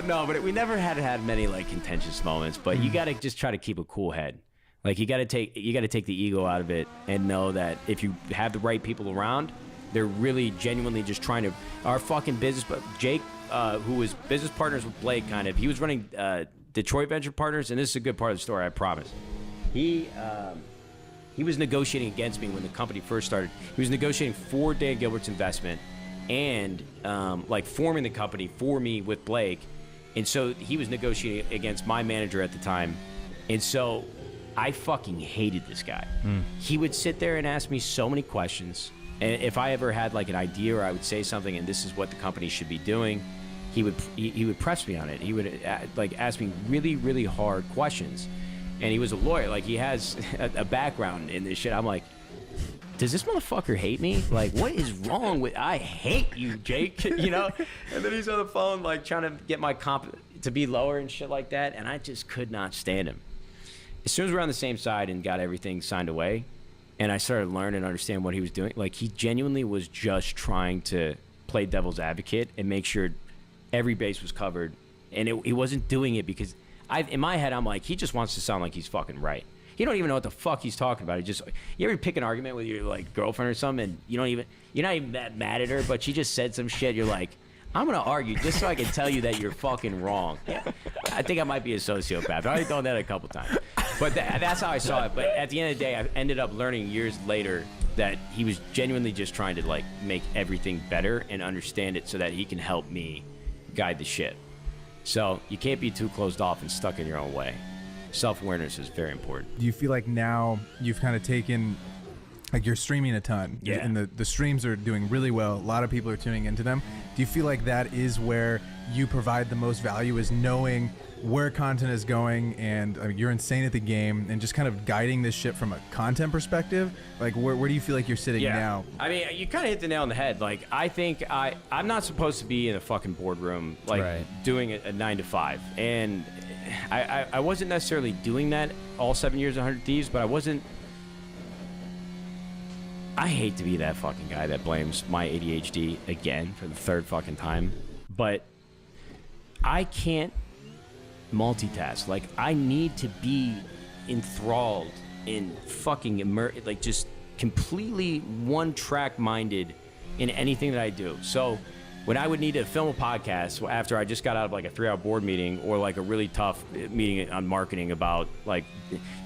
No, but we never had many like contentious moments. But you got to just try to keep a cool head. Like you got to take the ego out of it and know that if you have the right people around, they're really genuinely just trying to. Our fucking business, but Jake, who was business partners with Blake, kind of, he was running Detroit Venture Partners, and this is a good part of the story, I promise. He was negotiating against me when the company first started. He was negotiating for Dan Gilbert's investment and like forming the company for me with Blake, and so he was negotiating against my manager at the time, and so I fucking hated this guy. He would sit there and ask me so many questions. And if I ever had like an idea or I would say something and this is what the company should be doing, he would press me on it. He would like ask me really, really hard questions. And he was a lawyer. Like he has a background in this shit. I'm like, does this motherfucker hate me? Like, what is wrong with, I hate you, Jake, you know? And then he's on the phone like trying to get my comp to be lower and shit like that. And I just could not stand him. As soon as we're on the same side and got everything signed away, and I started to learn and understand what he was doing, like he genuinely was just trying to play devil's advocate and make sure every base was covered, and he wasn't doing it because in my head I'm like, he just wants to sound like he's fucking right. He don't even know what the fuck he's talking about. You ever pick an argument with your like girlfriend or something, and you're not even that mad at her, but she just said some shit. You're like, I'm gonna argue just so I can tell you that you're fucking wrong. I think I might be a sociopath. I've already done that a couple times, but that's how I saw it. But at the end of the day, I ended up learning years later that he was genuinely just trying to like make everything better and understand it so that he can help me guide the ship. So you can't be too closed off and stuck in your own way. Self-awareness is very important.
Do you feel like now you've kind of taken, like you're streaming a ton,
Yeah.
and the streams are doing really well. A lot of people are tuning into them. Do you feel like that is where you provide the most value, is knowing where content is going, and I mean, you're insane at the game, and just kind of guiding this ship from a content perspective? Like where do you feel like you're sitting now?
I mean, you kind of hit the nail on the head. Like, I think I'm not supposed to be in a fucking boardroom, like, doing a 9 to 5. And I wasn't necessarily doing that all 7 years of 100 Thieves, but I hate to be that fucking guy that blames my ADHD again for the third fucking time, but I can't multitask. Like, I need to be enthralled in fucking like just completely one-track minded in anything that I do. So when I would need to film a podcast after I just got out of like a 3-hour board meeting, or like a really tough meeting on marketing about, like,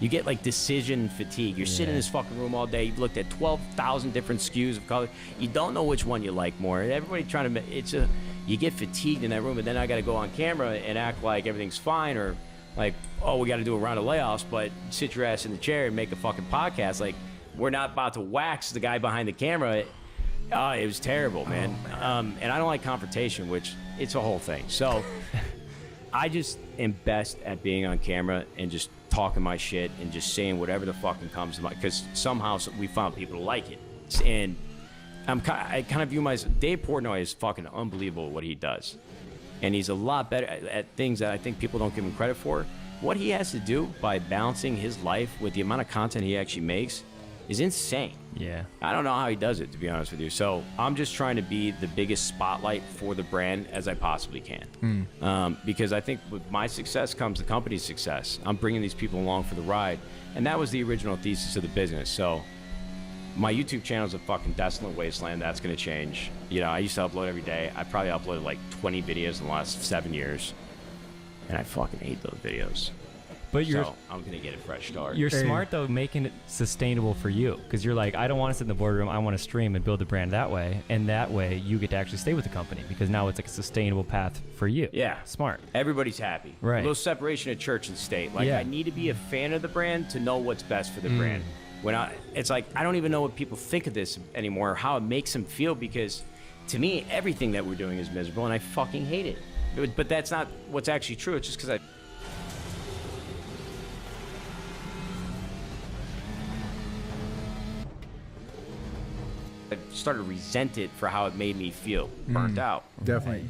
you get like decision fatigue. You're sitting in this fucking room all day. You've looked at 12,000 different SKUs of color. You don't know which one you like more. Everybody trying to, you get fatigued in that room, and then I got to go on camera and act like everything's fine, or like, oh, we got to do a round of layoffs, but sit your ass in the chair and make a fucking podcast. Like, we're not about to wax the guy behind the camera. It was terrible, man. And I don't like confrontation, which it's a whole thing. So I just am best at being on camera and just talking my shit and just saying whatever the fucking comes to mind, because somehow we found people to like it. And I kind of view Dave Portnoy is fucking unbelievable what he does. And he's a lot better at things that I think people don't give him credit for. What he has to do by balancing his life with the amount of content he actually makes is insane.
Yeah.
I don't know how he does it, to be honest with you. So I'm just trying to be the biggest spotlight for the brand as I possibly can. Because I think with my success comes the company's success. I'm bringing these people along for the ride. And that was the original thesis of the business. So my YouTube channel is a fucking desolate wasteland. That's going to change. You know, I used to upload every day. I probably uploaded like 20 videos in the last 7 years. And I fucking hate those videos.
But
so I'm going to get a fresh start.
You're smart, though, making it sustainable for you. Because you're like, I don't want to sit in the boardroom. I want to stream and build the brand that way. And that way, you get to actually stay with the company. Because now it's like a sustastainable path for you.
Yeah.
Smart.
Everybody's happy.
Right.
A little separation of church and state. Like, I need to be a fan of the brand to know what's best for the brand. It's like, I don't even know what people think of this anymore, or how it makes them feel, because to me, everything that we're doing is miserable, and I fucking hate it. But that's not what's actually true. It's just because I started to resent it for how it made me feel burnt out.
Definitely.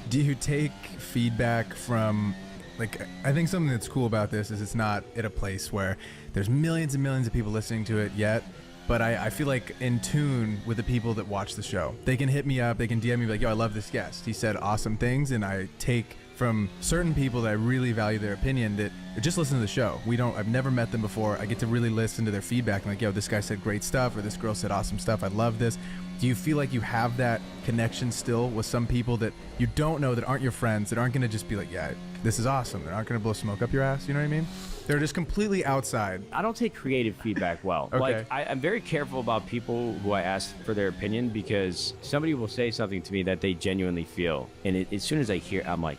Do you take feedback from, like, I think something that's cool about this is it's not at a place where there's millions and millions of people listening to it yet, but I feel like in tune with the people that watch the show. They can hit me up, they can DM me like, yo, I love this guest. He said awesome things, and I take from certain people that I really value their opinion that just listen to the show. I've never met them before. I get to really listen to their feedback and like, yo, this guy said great stuff, or this girl said awesome stuff. I love this. Do you feel like you have that connection still with some people that you don't know, that aren't your friends, that aren't going to just be like, yeah, this is awesome? They're not going to blow smoke up your ass. You know what I mean? They're just completely outside.
I don't take creative feedback well.
Okay.
Like, I'm very careful about people who I ask for their opinion, because somebody will say something to me that they genuinely feel. And as soon as I hear, I'm like,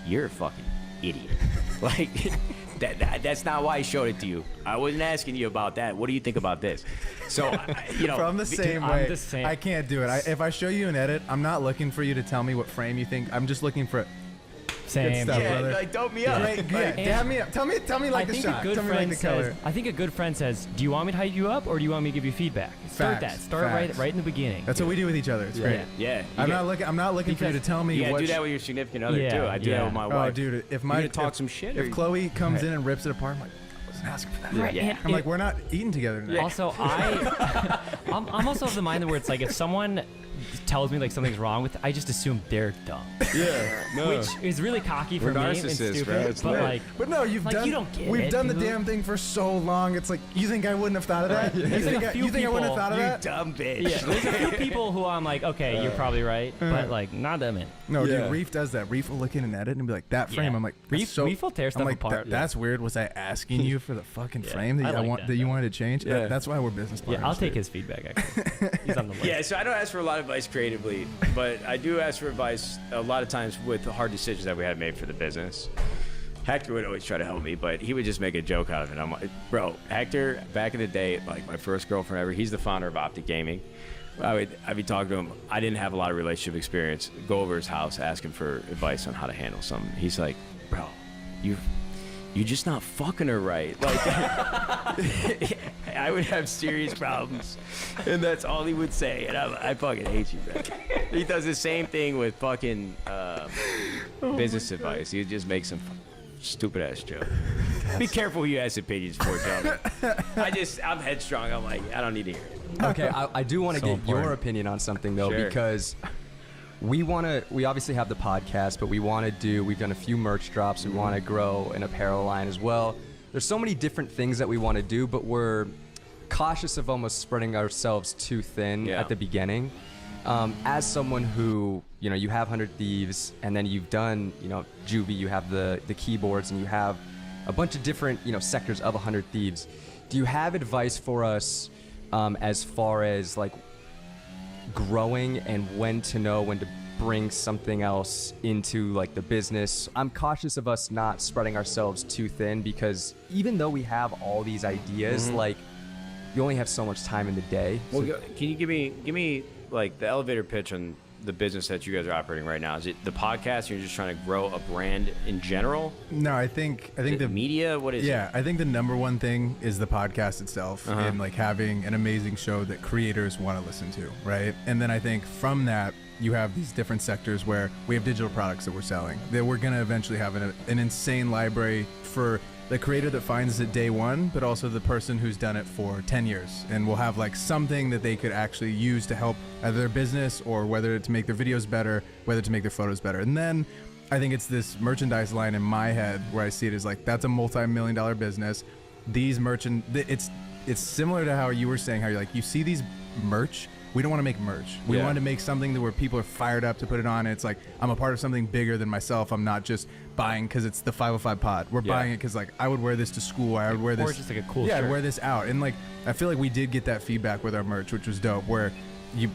you're a fucking idiot. Like, that's not why I showed it to you. I wasn't asking you about that. What do you think about this? So, you know.
From the same way, I can't do it. If I show you an edit, I'm not looking for you to tell me what frame you think. I'm just looking for
Same.
Good stuff, brother.
Like, dope me up.
Dab me up. Tell me like the shot. Tell me like the color.
I think a good friend says, do you want me to hype you up, or do you want me to give you feedback? Start
Facts.
that. Start right in the beginning.
That's what we do with each other. It's great.
Yeah.
I'm not looking for you to tell me
You gotta
what.
do that with your significant other too. I do that with my wife.
Oh, dude, if
You gonna talk some shit, or
if Chloe comes in and rips it apart, I'm like, I wasn't asking for that.
Right.
Yeah.
I'm like, we're not eating together tonight.
Also, I'm also of the mind where it's like, if someone tells me like something's wrong with it, I just assume they're dumb.
Yeah, no.
Which is really cocky for
We're
me and
narcissists, bro.
stupid.
It's
But
lit.
like,
But no, you've
Like,
done.
you don't get
we've
it,
done the
dude.
damn thing for so long. It's like you think I wouldn't have thought of that? You
There's like
think,
a
I,
few
you think I wouldn't have
people-
thought of
You
that?
dumb bitch.
yeah, there's a few people who I'm like, okay, you're probably right, but like not them.
No,
Yeah.
dude, Reef does that. Reef will look in and edit and be like, that frame.
Yeah.
I'm like, that's
Reef-
so,
Reef will tear
I'm
stuff
like,
apart.
That's weird. Was I asking you for the fucking
Yeah,
frame that,
I like
want,
that,
that you
though.
wanted to change?
Yeah.
That's why we're business partners.
Yeah, I'll take
dude.
his feedback. Actually, he's on the list.
Yeah, so I don't ask for a lot of advice creatively, but I do ask for advice a lot of times with the hard decisions that we had made for the business. Hector would always try to help me, but he would just make a joke out of it. I'm like, bro, Hector, back in the day, like my first girlfriend ever, he's the founder of Optic Gaming. I'd be talking to him. I didn't have a lot of relationship experience. Go over his house, ask him for advice on how to handle something. He's like, bro, you're just not fucking her right. Like, I would have serious problems, and that's all he would say. And I fucking hate you, bro. He does the same thing with fucking business advice. He would just make some stupid ass joke. Be careful who you ask opinions for, John. I'm headstrong. I'm like, I don't need to hear it.
Okay, I do want to
So
get your
important.
opinion on something though,
Sure.
because we obviously have the podcast, but we've done a few merch drops. We want to grow an apparel line as well. There's so many different things that we want to do, but we're cautious of almost spreading ourselves too thin
Yeah.
at the beginning. As someone who, you have 100 Thieves, and then you've done, Juvie, you have the keyboards, and you have a bunch of different, sectors of 100 Thieves. Do you have advice for us as far as like growing and when to know when to bring something else into like the business? I'm cautious of us not spreading ourselves too thin, because even though we have all these ideas, like you only have so much time in the day.
Well, can you give me like the elevator pitch on the business that you guys are operating right now? Is it the podcast? You're just trying to grow a brand in general?
No, I think
The media? What is it?
Yeah, I think the number one thing is the podcast itself, and like having an amazing show that creators want to listen to, right? And then I think from that, you have these different sectors where we have digital products that we're selling, that we're going to eventually have an insane library for the creator that finds it day one, but also the person who's done it for 10 years. And we'll have like something that they could actually use to help either their business, or whether to make their videos better, whether to make their photos better. And then I think it's this merchandise line in my head where I see it as like, that's a multi-million-dollar business. These it's similar to how you were saying, how you're like, you see these merch. We don't want to make merch. We
Yeah.
want to make something that where people are fired up to put it on. And it's like, I'm a part of something bigger than myself. I'm not just buying because it's the 505 pod. We're
Yeah.
buying it because like I would wear this to school. I would wear this.
Or just like a cool
Yeah,
shirt.
I'd wear this out. And like, I feel like we did get that feedback with our merch, which was dope, where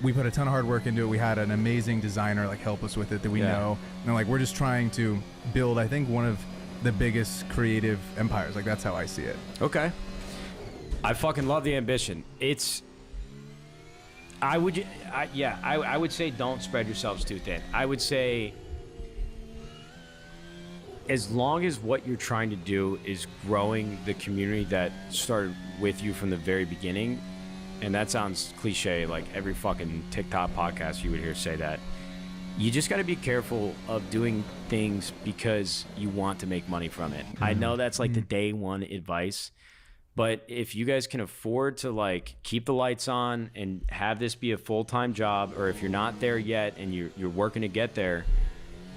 we put a ton of hard work into it. We had an amazing designer like help us with it that we
Yeah.
know. And like, we're just trying to build, I think, one of the biggest creative empires. Like, that's how I see it.
Okay. I fucking love the ambition. I would say don't spread yourselves too thin. I would say as long as what you're trying to do is growing the community that started with you from the very beginning, and that sounds cliche, like every fucking TikTok podcast you would hear say that, you just got to be careful of doing things because you want to make money from it. I know that's like the day one advice, but if you guys can afford to like keep the lights on and have this be a full-time job, or if you're not there yet and you're working to get there,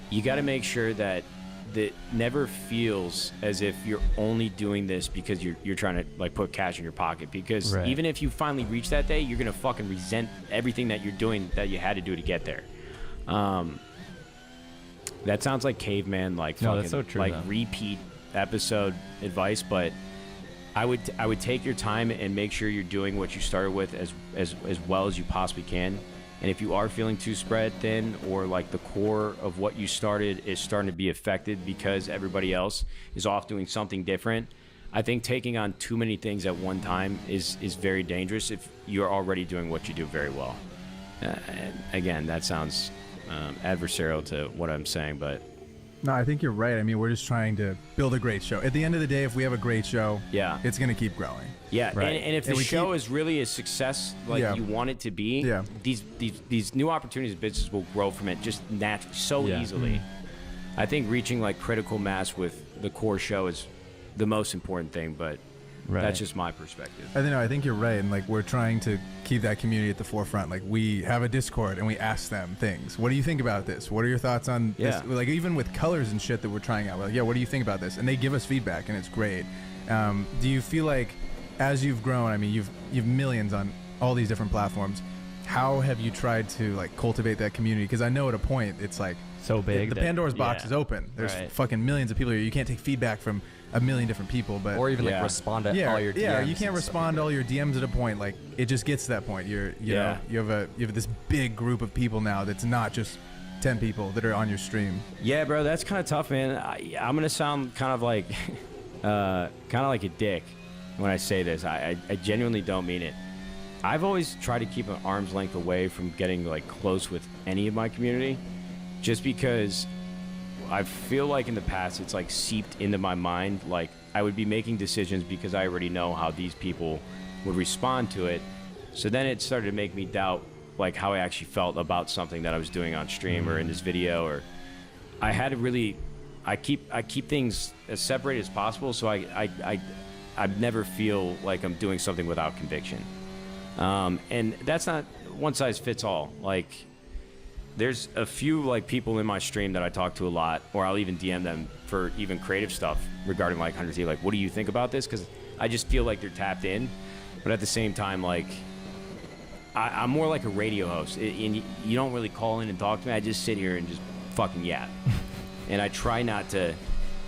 you got to make sure that never feels as if you're only doing this because you're trying to like put cash in your pocket. Because
Right.
even if you finally reach that day, you're gonna fucking resent everything that you're doing that you had to do to get there. That sounds like caveman, like
No,
fucking
that's so true,
like
though.
repeat episode advice, but I would take your time and make sure you're doing what you started with as well as you possibly can. And if you are feeling too spread thin, or like the core of what you started is starting to be affected because everybody else is off doing something different, I think taking on too many things at one time is very dangerous if you're already doing what you do very well. And again, that sounds adversarial to what I'm saying, but
No, I think you're right. I mean, we're just trying to build a great show. At the end of the day, if we have a great show,
Yeah.
it's going to keep growing.
yeah,
Right.
and if the
And we
show
keep-
is really a success like
Yeah.
you want it to be,
Yeah.
these new opportunities, business will grow from it just naturally, so
Yeah.
easily. I think reaching like critical mass with the core show is the most important thing, but
Right.
That's just my perspective.
I think you're right, and like we're trying to keep that community at the forefront. Like we have a Discord and we ask them things. What do you think about this? What are your thoughts on this? Like even with colors and shit that we're trying out. We're like, yeah, what do you think about this? And they give us feedback, and it's great. Do you feel like as you've grown, I mean, you've millions on all these different platforms. How have you tried to like cultivate that community? Because I know at a point it's like
so big.
The Pandora's box is open. There's fucking millions of people here. You can't take feedback from a million different people, but
or even like respond to all your DMs.
Yeah, you can't respond to all your DMs at a point. Like it just gets to that point. You know, you have this big group of people now that's not just 10 people that are on your stream.
Yeah, bro, that's kind of tough, man. I'm gonna sound kind of like a dick when I say this. I genuinely don't mean it. I've always tried to keep an arm's length away from getting like close with any of my community, just because I feel like in the past it's like seeped into my mind. Like I would be making decisions because I already know how these people would respond to it. So then it started to make me doubt like how I actually felt about something that I was doing on stream or in this video. Or I had to really, I keep things as separated as possible, so I never feel like I'm doing something without conviction. And that's not one size fits all. Like there's a few like people in my stream that I talk to a lot, or I'll even DM them for even creative stuff regarding like 100T. Like, what do you think about this? Because I just feel like they're tapped in, but at the same time, like I'm more like a radio host, and you don't really call in and talk to me. I just sit here and just fucking yap, and I try not to.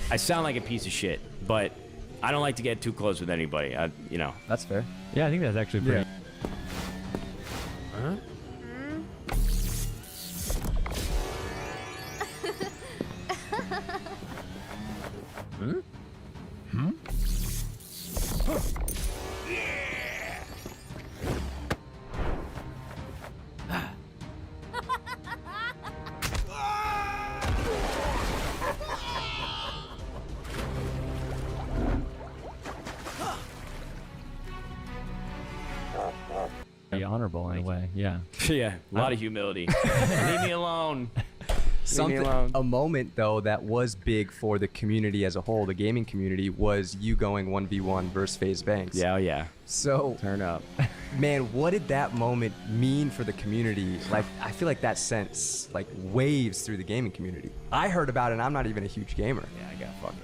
I sound like a piece of shit, but I don't like to get too close with anybody. You know.
That's fair.
Yeah, I think that's actually pretty.
Huh?
Honorable in a way, yeah.
Yeah, a lot of humility. Leave me alone.
A moment though that was big for the community as a whole, the gaming community, was you going 1v1 versus FaZe Banks.
Yeah, oh yeah.
So
turn up.
Man, what did that moment mean for the community? Like, I feel like that sent like waves through the gaming community. I heard about it, and I'm not even a huge gamer.
Yeah, I got fucking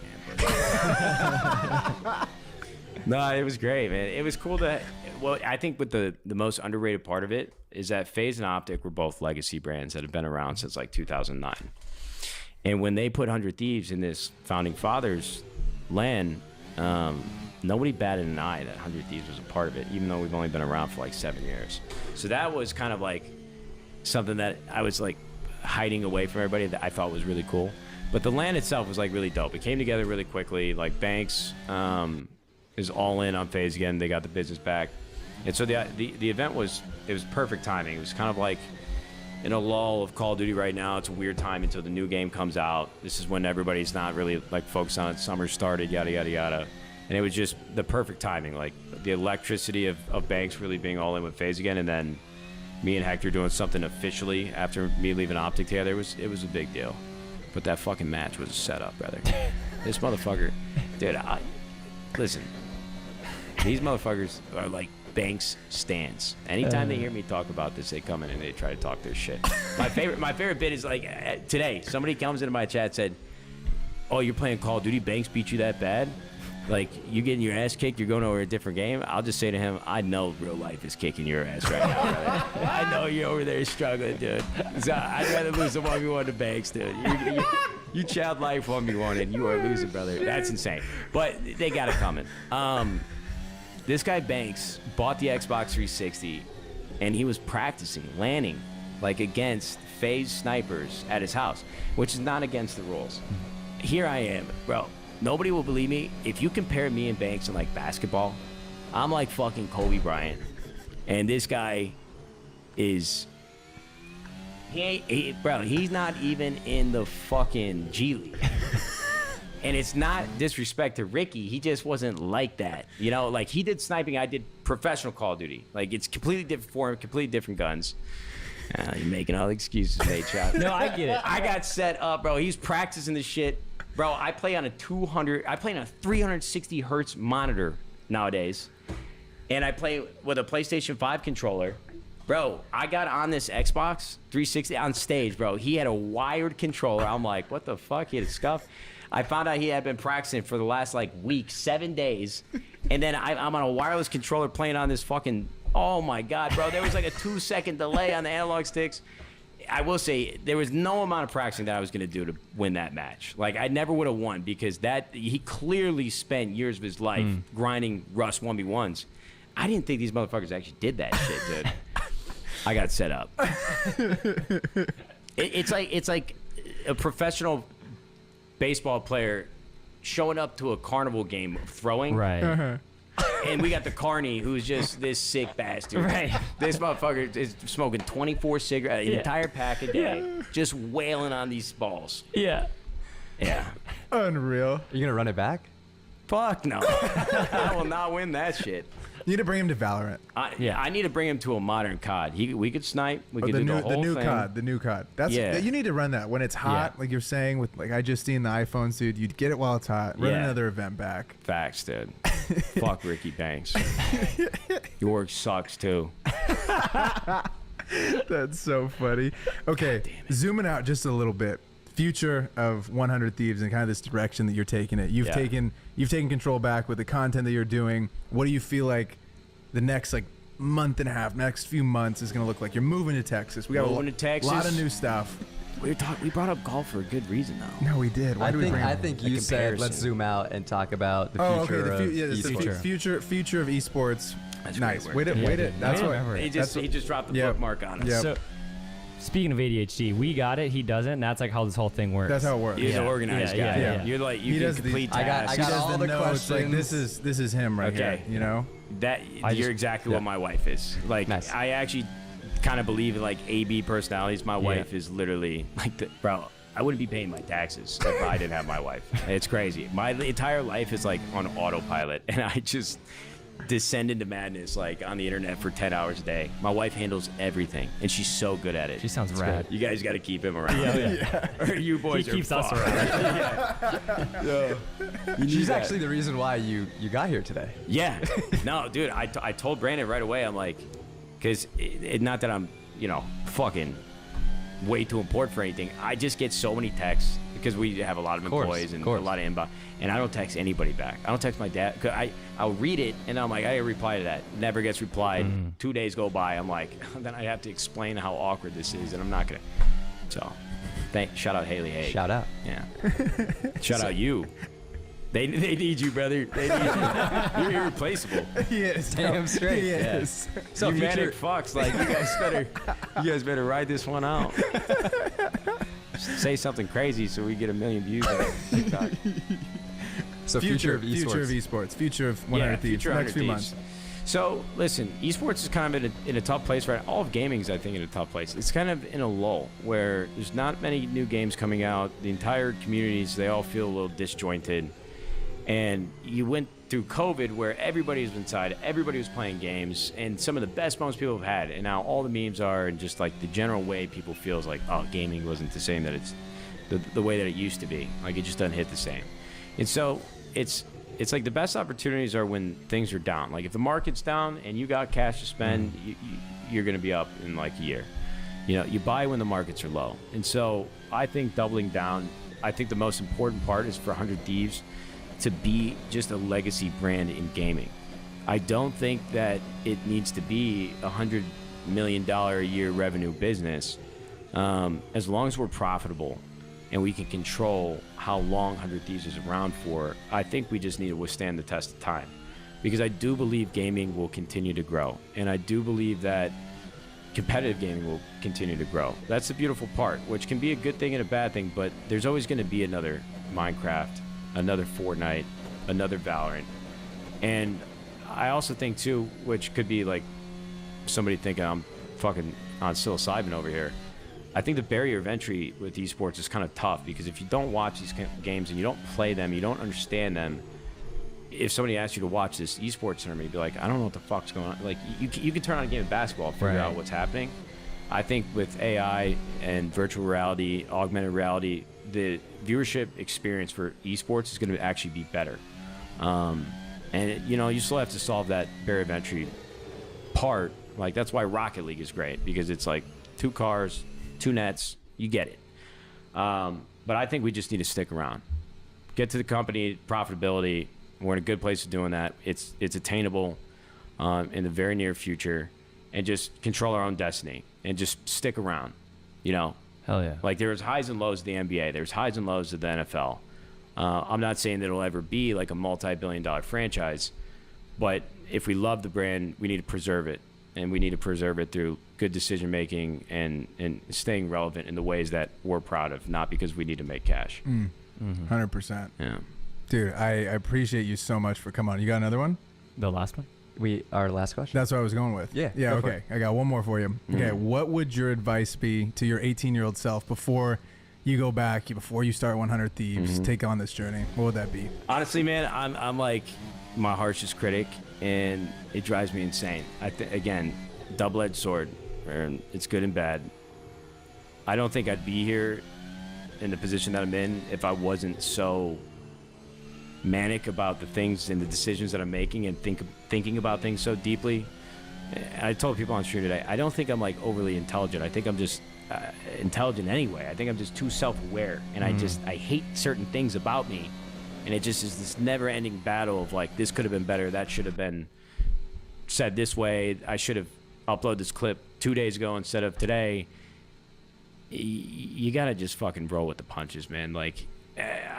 hampered. No, it was great, man. It was cool to. Well, I think with the most underrated part of it is that FaZe and Optic were both legacy brands that have been around since like 2009. And when they put 100 Thieves in this Founding Fathers LAN, nobody batted an eye that 100 Thieves was a part of it, even though we've only been around for like 7 years. So that was kind of like something that I was like hiding away from everybody that I thought was really cool. But the LAN itself was like really dope. It came together really quickly. Like Banks is all in on FaZe again. They got the business back. And so the event was perfect timing. It was kind of like in a lull of Call of Duty right now. It's a weird time until the new game comes out. This is when everybody's not really like focused on it. Summer started, yada, yada, yada. And it was just the perfect timing. Like the electricity of Banks really being all in with FaZe again. And then me and Hector doing something officially after me leaving Optic together. It was a big deal. But that fucking match was a setup, brother. This motherfucker, dude, listen, these motherfuckers are like Banks stands. Anytime they hear me talk about this, they come in and they try to talk their shit. My favorite bit is like today, somebody comes into my chat, said, "Oh, you're playing Call of Duty, Banks beat you that bad? Like, you getting your ass kicked, you're going over a different game?" I'll just say to him, I know real life is kicking your ass right now, brother. I know you're over there struggling, dude. So I'd rather lose a 1v1 to Banks, dude. You child life 1v1 and you are losing, brother. That's insane. But they got it coming. This guy Banks bought the Xbox 360 and he was practicing landing like against FaZe snipers at his house, which is not against the rules. Here I am, bro. Nobody will believe me. If you compare me and Banks in like basketball, I'm like fucking Kobe Bryant. And this guy is, bro, he's not even in the fucking G League. And it's not disrespect to Ricky. He just wasn't like that. You know, like he did sniping. I did professional Call of Duty. Like it's completely different form, completely different guns. You're making all the excuses, mate.
No, I get it.
I got set up, bro. He's practicing this shit. Bro, I play on a 360 hertz monitor nowadays, and I play with a PlayStation 5 controller. Bro, I got on this Xbox 360 on stage, bro. He had a wired controller. I'm like, what the fuck? He had scuff. I found out he had been practicing for the last like week, 7 days. And then I'm on a wireless controller playing on this fucking, oh my God, bro. There was like a 2-second delay on the analog sticks. I will say there was no amount of practicing that I was going to do to win that match. Like I never would have won because he clearly spent years of his life grinding Rust 1v1s. I didn't think these motherfuckers actually did that shit, dude. I got set up. It's like a professional baseball player showing up to a carnival game throwing.
Right.
And we got the carny who's just this sick bastard.
Right.
This motherfucker is smoking 24 cigarettes, an entire pack a day, just wailing on these balls.
Yeah.
Yeah.
Unreal.
You gonna run it back?
Fuck no. I will not win that shit.
You need to bring him to Valorant.
I need to bring him to a modern COD. We could snipe. We could do the whole
new
thing.
COD, the new COD. You need to run that when it's hot, like you're saying with like I just seen the iPhones, dude. You'd get it while it's hot. Run another event back.
Facts, dude. Fuck Ricky Banks. Your work sucks too.
That's so funny. Okay, zooming out just a little bit. Future of 100 Thieves and kind of this direction that you're taking it. You've taken control back with the content that you're doing. What do you feel like the next like month and a half, next few months is going to look like? You're moving to Texas. We got a lot of new stuff.
We brought up golf for a good reason, though.
No, we did. Why do we bring
I
up
think you said let's zoom out and talk about the future of esports.
Future of esports.
That's
nice.
Wait
it. That's what
he just dropped the bookmark on us.
Yep.
So, speaking of ADHD, we got it. He doesn't. That's like how this whole thing works.
That's how it works.
He's an organized guy.
Yeah.
You're like you can complete tasks.
I got all the
notes. Like
questions.
this is him right here. You know.
You're exactly what my wife is. Like
Nice.
I actually kind of believe in like AB personalities. My wife is literally like bro. I wouldn't be paying my taxes if I didn't have my wife. It's crazy. My entire life is like on autopilot, and I just descend into madness like on the internet for 10 hours a day. My wife handles everything, and she's so good at it.
She sounds rad.
You guys got to keep him around. Or you boys
He keeps
are
us
fucked.
around.
She's actually the reason why you got here today.
Yeah. No, dude, I told Brandon right away. I'm like, because not that I'm, fucking way too important for anything. I just get so many texts because we have a lot of employees and a lot of inbound, and I don't text anybody back. I don't text my dad. Cause I'll read it, and I'm like, I gotta reply to that. Never gets replied. 2 days go by. I'm like, then I have to explain how awkward this is, and I'm not gonna. So, shout out Haley Haig.
Shout out.
Yeah. Shout out you. They need you, brother. They need you. You're irreplaceable.
He is.
Damn straight.
He is.
So you manic fucks, like you guys better ride this one out. Say something crazy so we get 1 million views on TikTok.
So future of
esports. Future of 100 Thieves.
Future
Next
100
few
Thieves.
months.
So listen, esports is kind of in a tough place right now. All of gaming is, I think, in a tough place. It's kind of in a lull where there's not many new games coming out. The entire communities, they all feel a little disjointed. And you went through COVID where everybody was inside, everybody was playing games, and some of the best moments people have had. And now all the memes are, and just like the general way people feel is like, oh, gaming wasn't the same that it's the way that it used to be. Like it just doesn't hit the same. And so it's like the best opportunities are when things are down. Like if the market's down and you got cash to spend, you're going to be up in like a year. You buy when the markets are low. And so I think doubling down, I think the most important part is for 100 Thieves to be just a legacy brand in gaming. I don't think that it needs to be $100 million a year revenue business. As long as we're profitable and we can control how long 100 Thieves is around for, I think we just need to withstand the test of time. Because I do believe gaming will continue to grow. And I do believe that competitive gaming will continue to grow. That's the beautiful part, which can be a good thing and a bad thing, but there's always going to be another Minecraft, another Fortnite, another Valorant. And I also think too, which could be like somebody thinking I'm fucking on psilocybin over here, I think the barrier of entry with esports is kind of tough because if you don't watch these games and you don't play them, you don't understand them, if somebody asks you to watch this esports tournament, you'd be like, I don't know what the fuck's going on. Like you can turn on a game of basketball and figure out what's happening. I think with AI and virtual reality, augmented reality, the viewership experience for esports is going to actually be better. And, you still have to solve that barrier of entry part. Like, that's why Rocket League is great, because it's like 2 cars, 2 nets, you get it. But I think we just need to stick around. Get to the company, profitability. We're in a good place of doing that. It's attainable in the very near future, and just control our own destiny and just stick around,
Hell yeah.
Like, there's highs and lows of the NBA. There's highs and lows of the NFL. I'm not saying that it'll ever be like a multi-billion-dollar franchise, but if we love the brand, we need to preserve it, and we need to preserve it through good decision-making and staying relevant in the ways that we're proud of, not because we need to make cash.
100%.
Yeah.
Dude, I appreciate you so much for coming on. You got another one?
The last one?
Our last question?
That's what I was going with.
Yeah,
Yeah,
go for
okay. I got one more for you. Okay, what would your advice be to your 18-year-old self before you go back, before you start 100 Thieves, take on this journey? What would that be?
Honestly, man, I'm like my harshest critic, and it drives me insane. Again, double-edged sword, and it's good and bad. I don't think I'd be here in the position that I'm in if I wasn't so manic about the things and the decisions that I'm making, and thinking about things so deeply. I told people on stream today, I don't think I'm like overly intelligent. I think I'm just intelligent anyway. I think I'm just too self-aware, and I hate certain things about me, and it just is this never-ending battle of like, this could have been better, that should have been said this way, I should have uploaded this clip 2 days ago instead of today. You gotta just fucking roll with the punches, man. Like,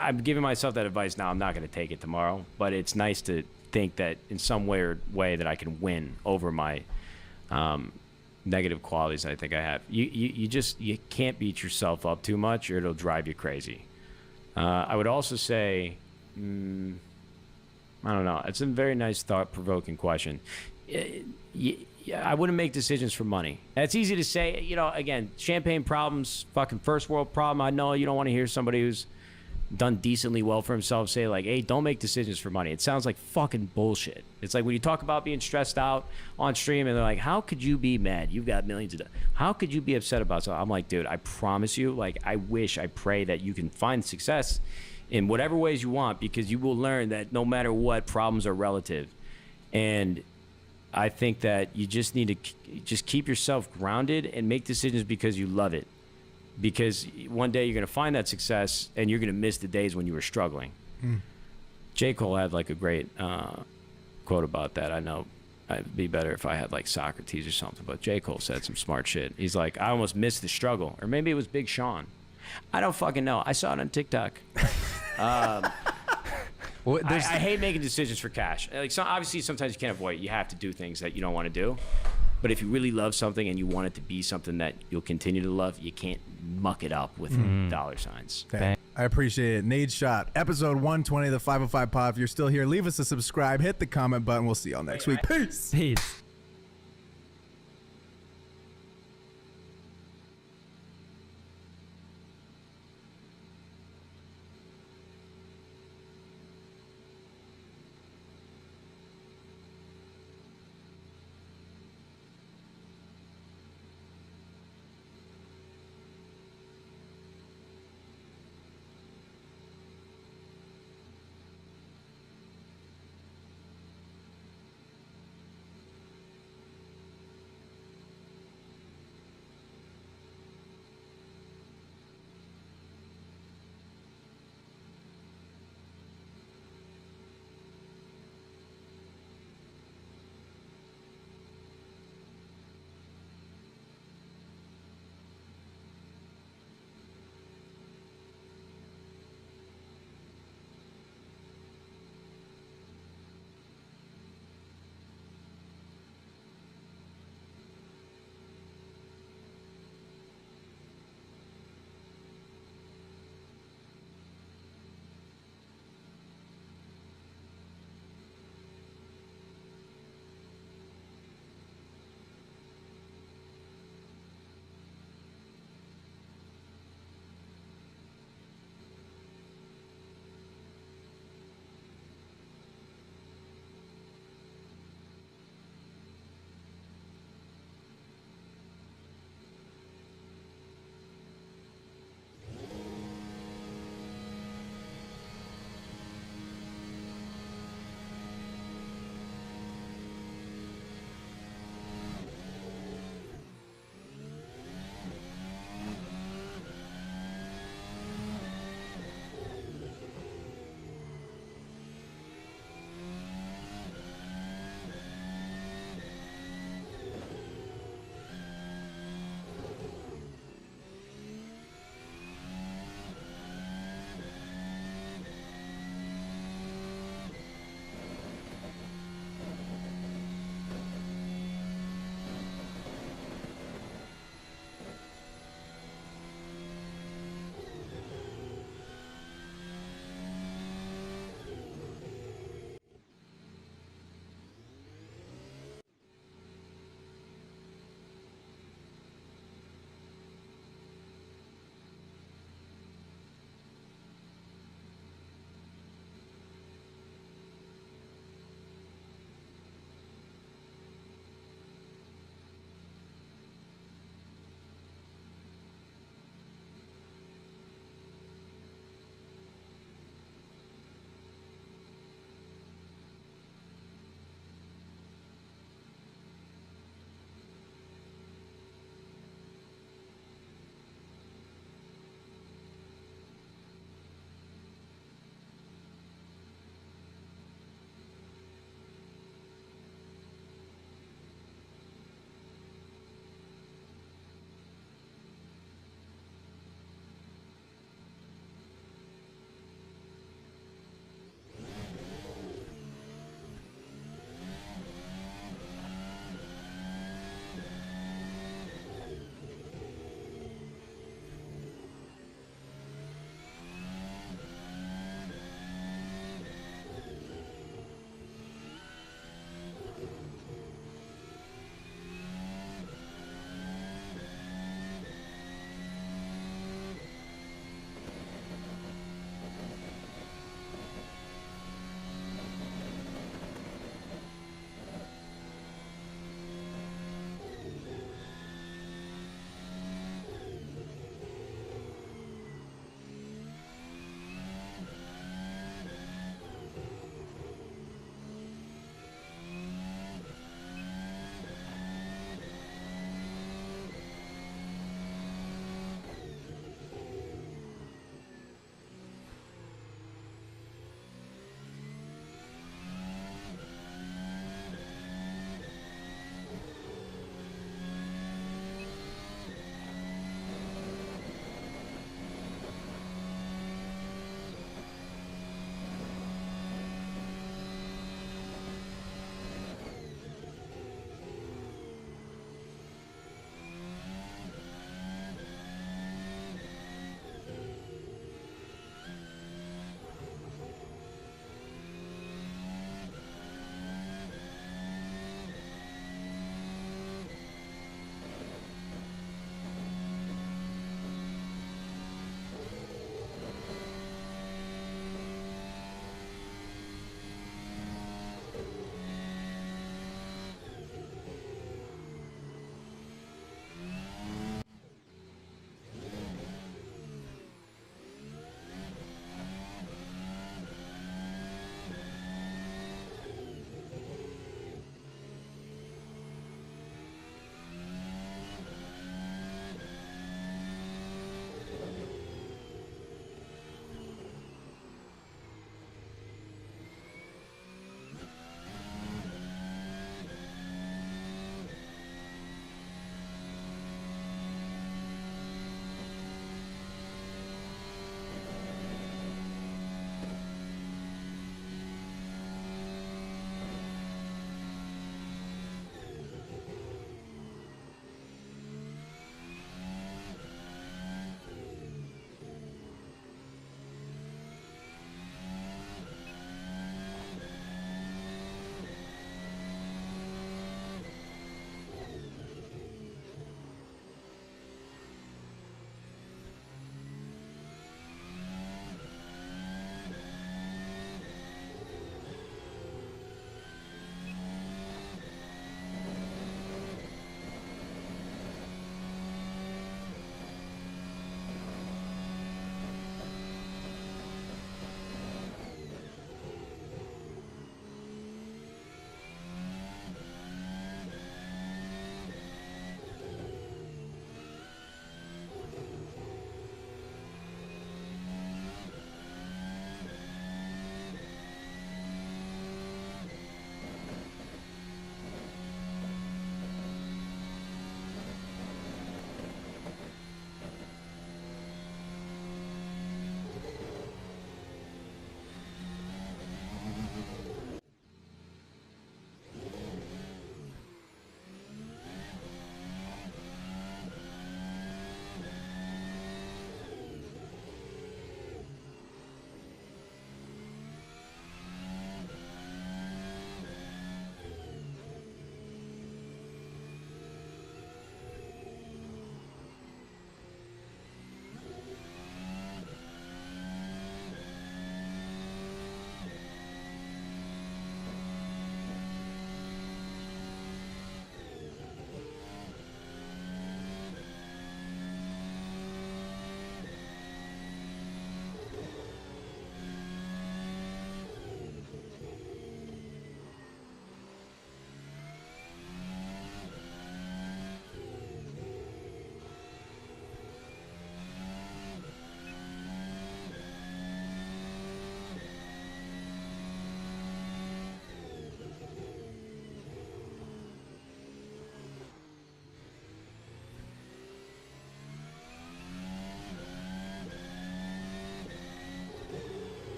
I'm giving myself that advice now. I'm not going to take it tomorrow, but it's nice to think that in some weird way that I can win over my negative qualities I think I have. You can't beat yourself up too much, or it'll drive you crazy. I would also say, I don't know. It's a very nice, thought-provoking question. I wouldn't make decisions for money. It's easy to say, again, champagne problems, fucking first world problem. I know you don't want to hear somebody who's done decently well for himself say like, hey, don't make decisions for money. It sounds like fucking bullshit. It's like when you talk about being stressed out on stream, and they're like, how could you be mad? You've got millions of dollars. How could you be upset about something? I'm like, dude, I promise you, like, I pray that you can find success in whatever ways you want, because you will learn that no matter what, problems are relative. And I think that you just need to just keep yourself grounded and make decisions because you love it. Because one day you're going to find that success, and you're going to miss the days when you were struggling. J. Cole had like a great quote about that. I know it'd be better if I had like Socrates or something, but J. Cole said some smart shit. He's like, I almost missed the struggle. Or maybe it was Big Sean. I don't fucking know. I saw it on TikTok.
Well,
I hate making decisions for cash. Like, obviously, sometimes you can't avoid it. You have to do things that you don't want to do. But if you really love something and you want it to be something that you'll continue to love, you can't muck it up with dollar signs.
Okay. I appreciate it. Nade Shot, episode 120 of the 505 Pod. If you're still here, leave us a subscribe, hit the comment button. We'll see y'all next week. Peace.
Peace.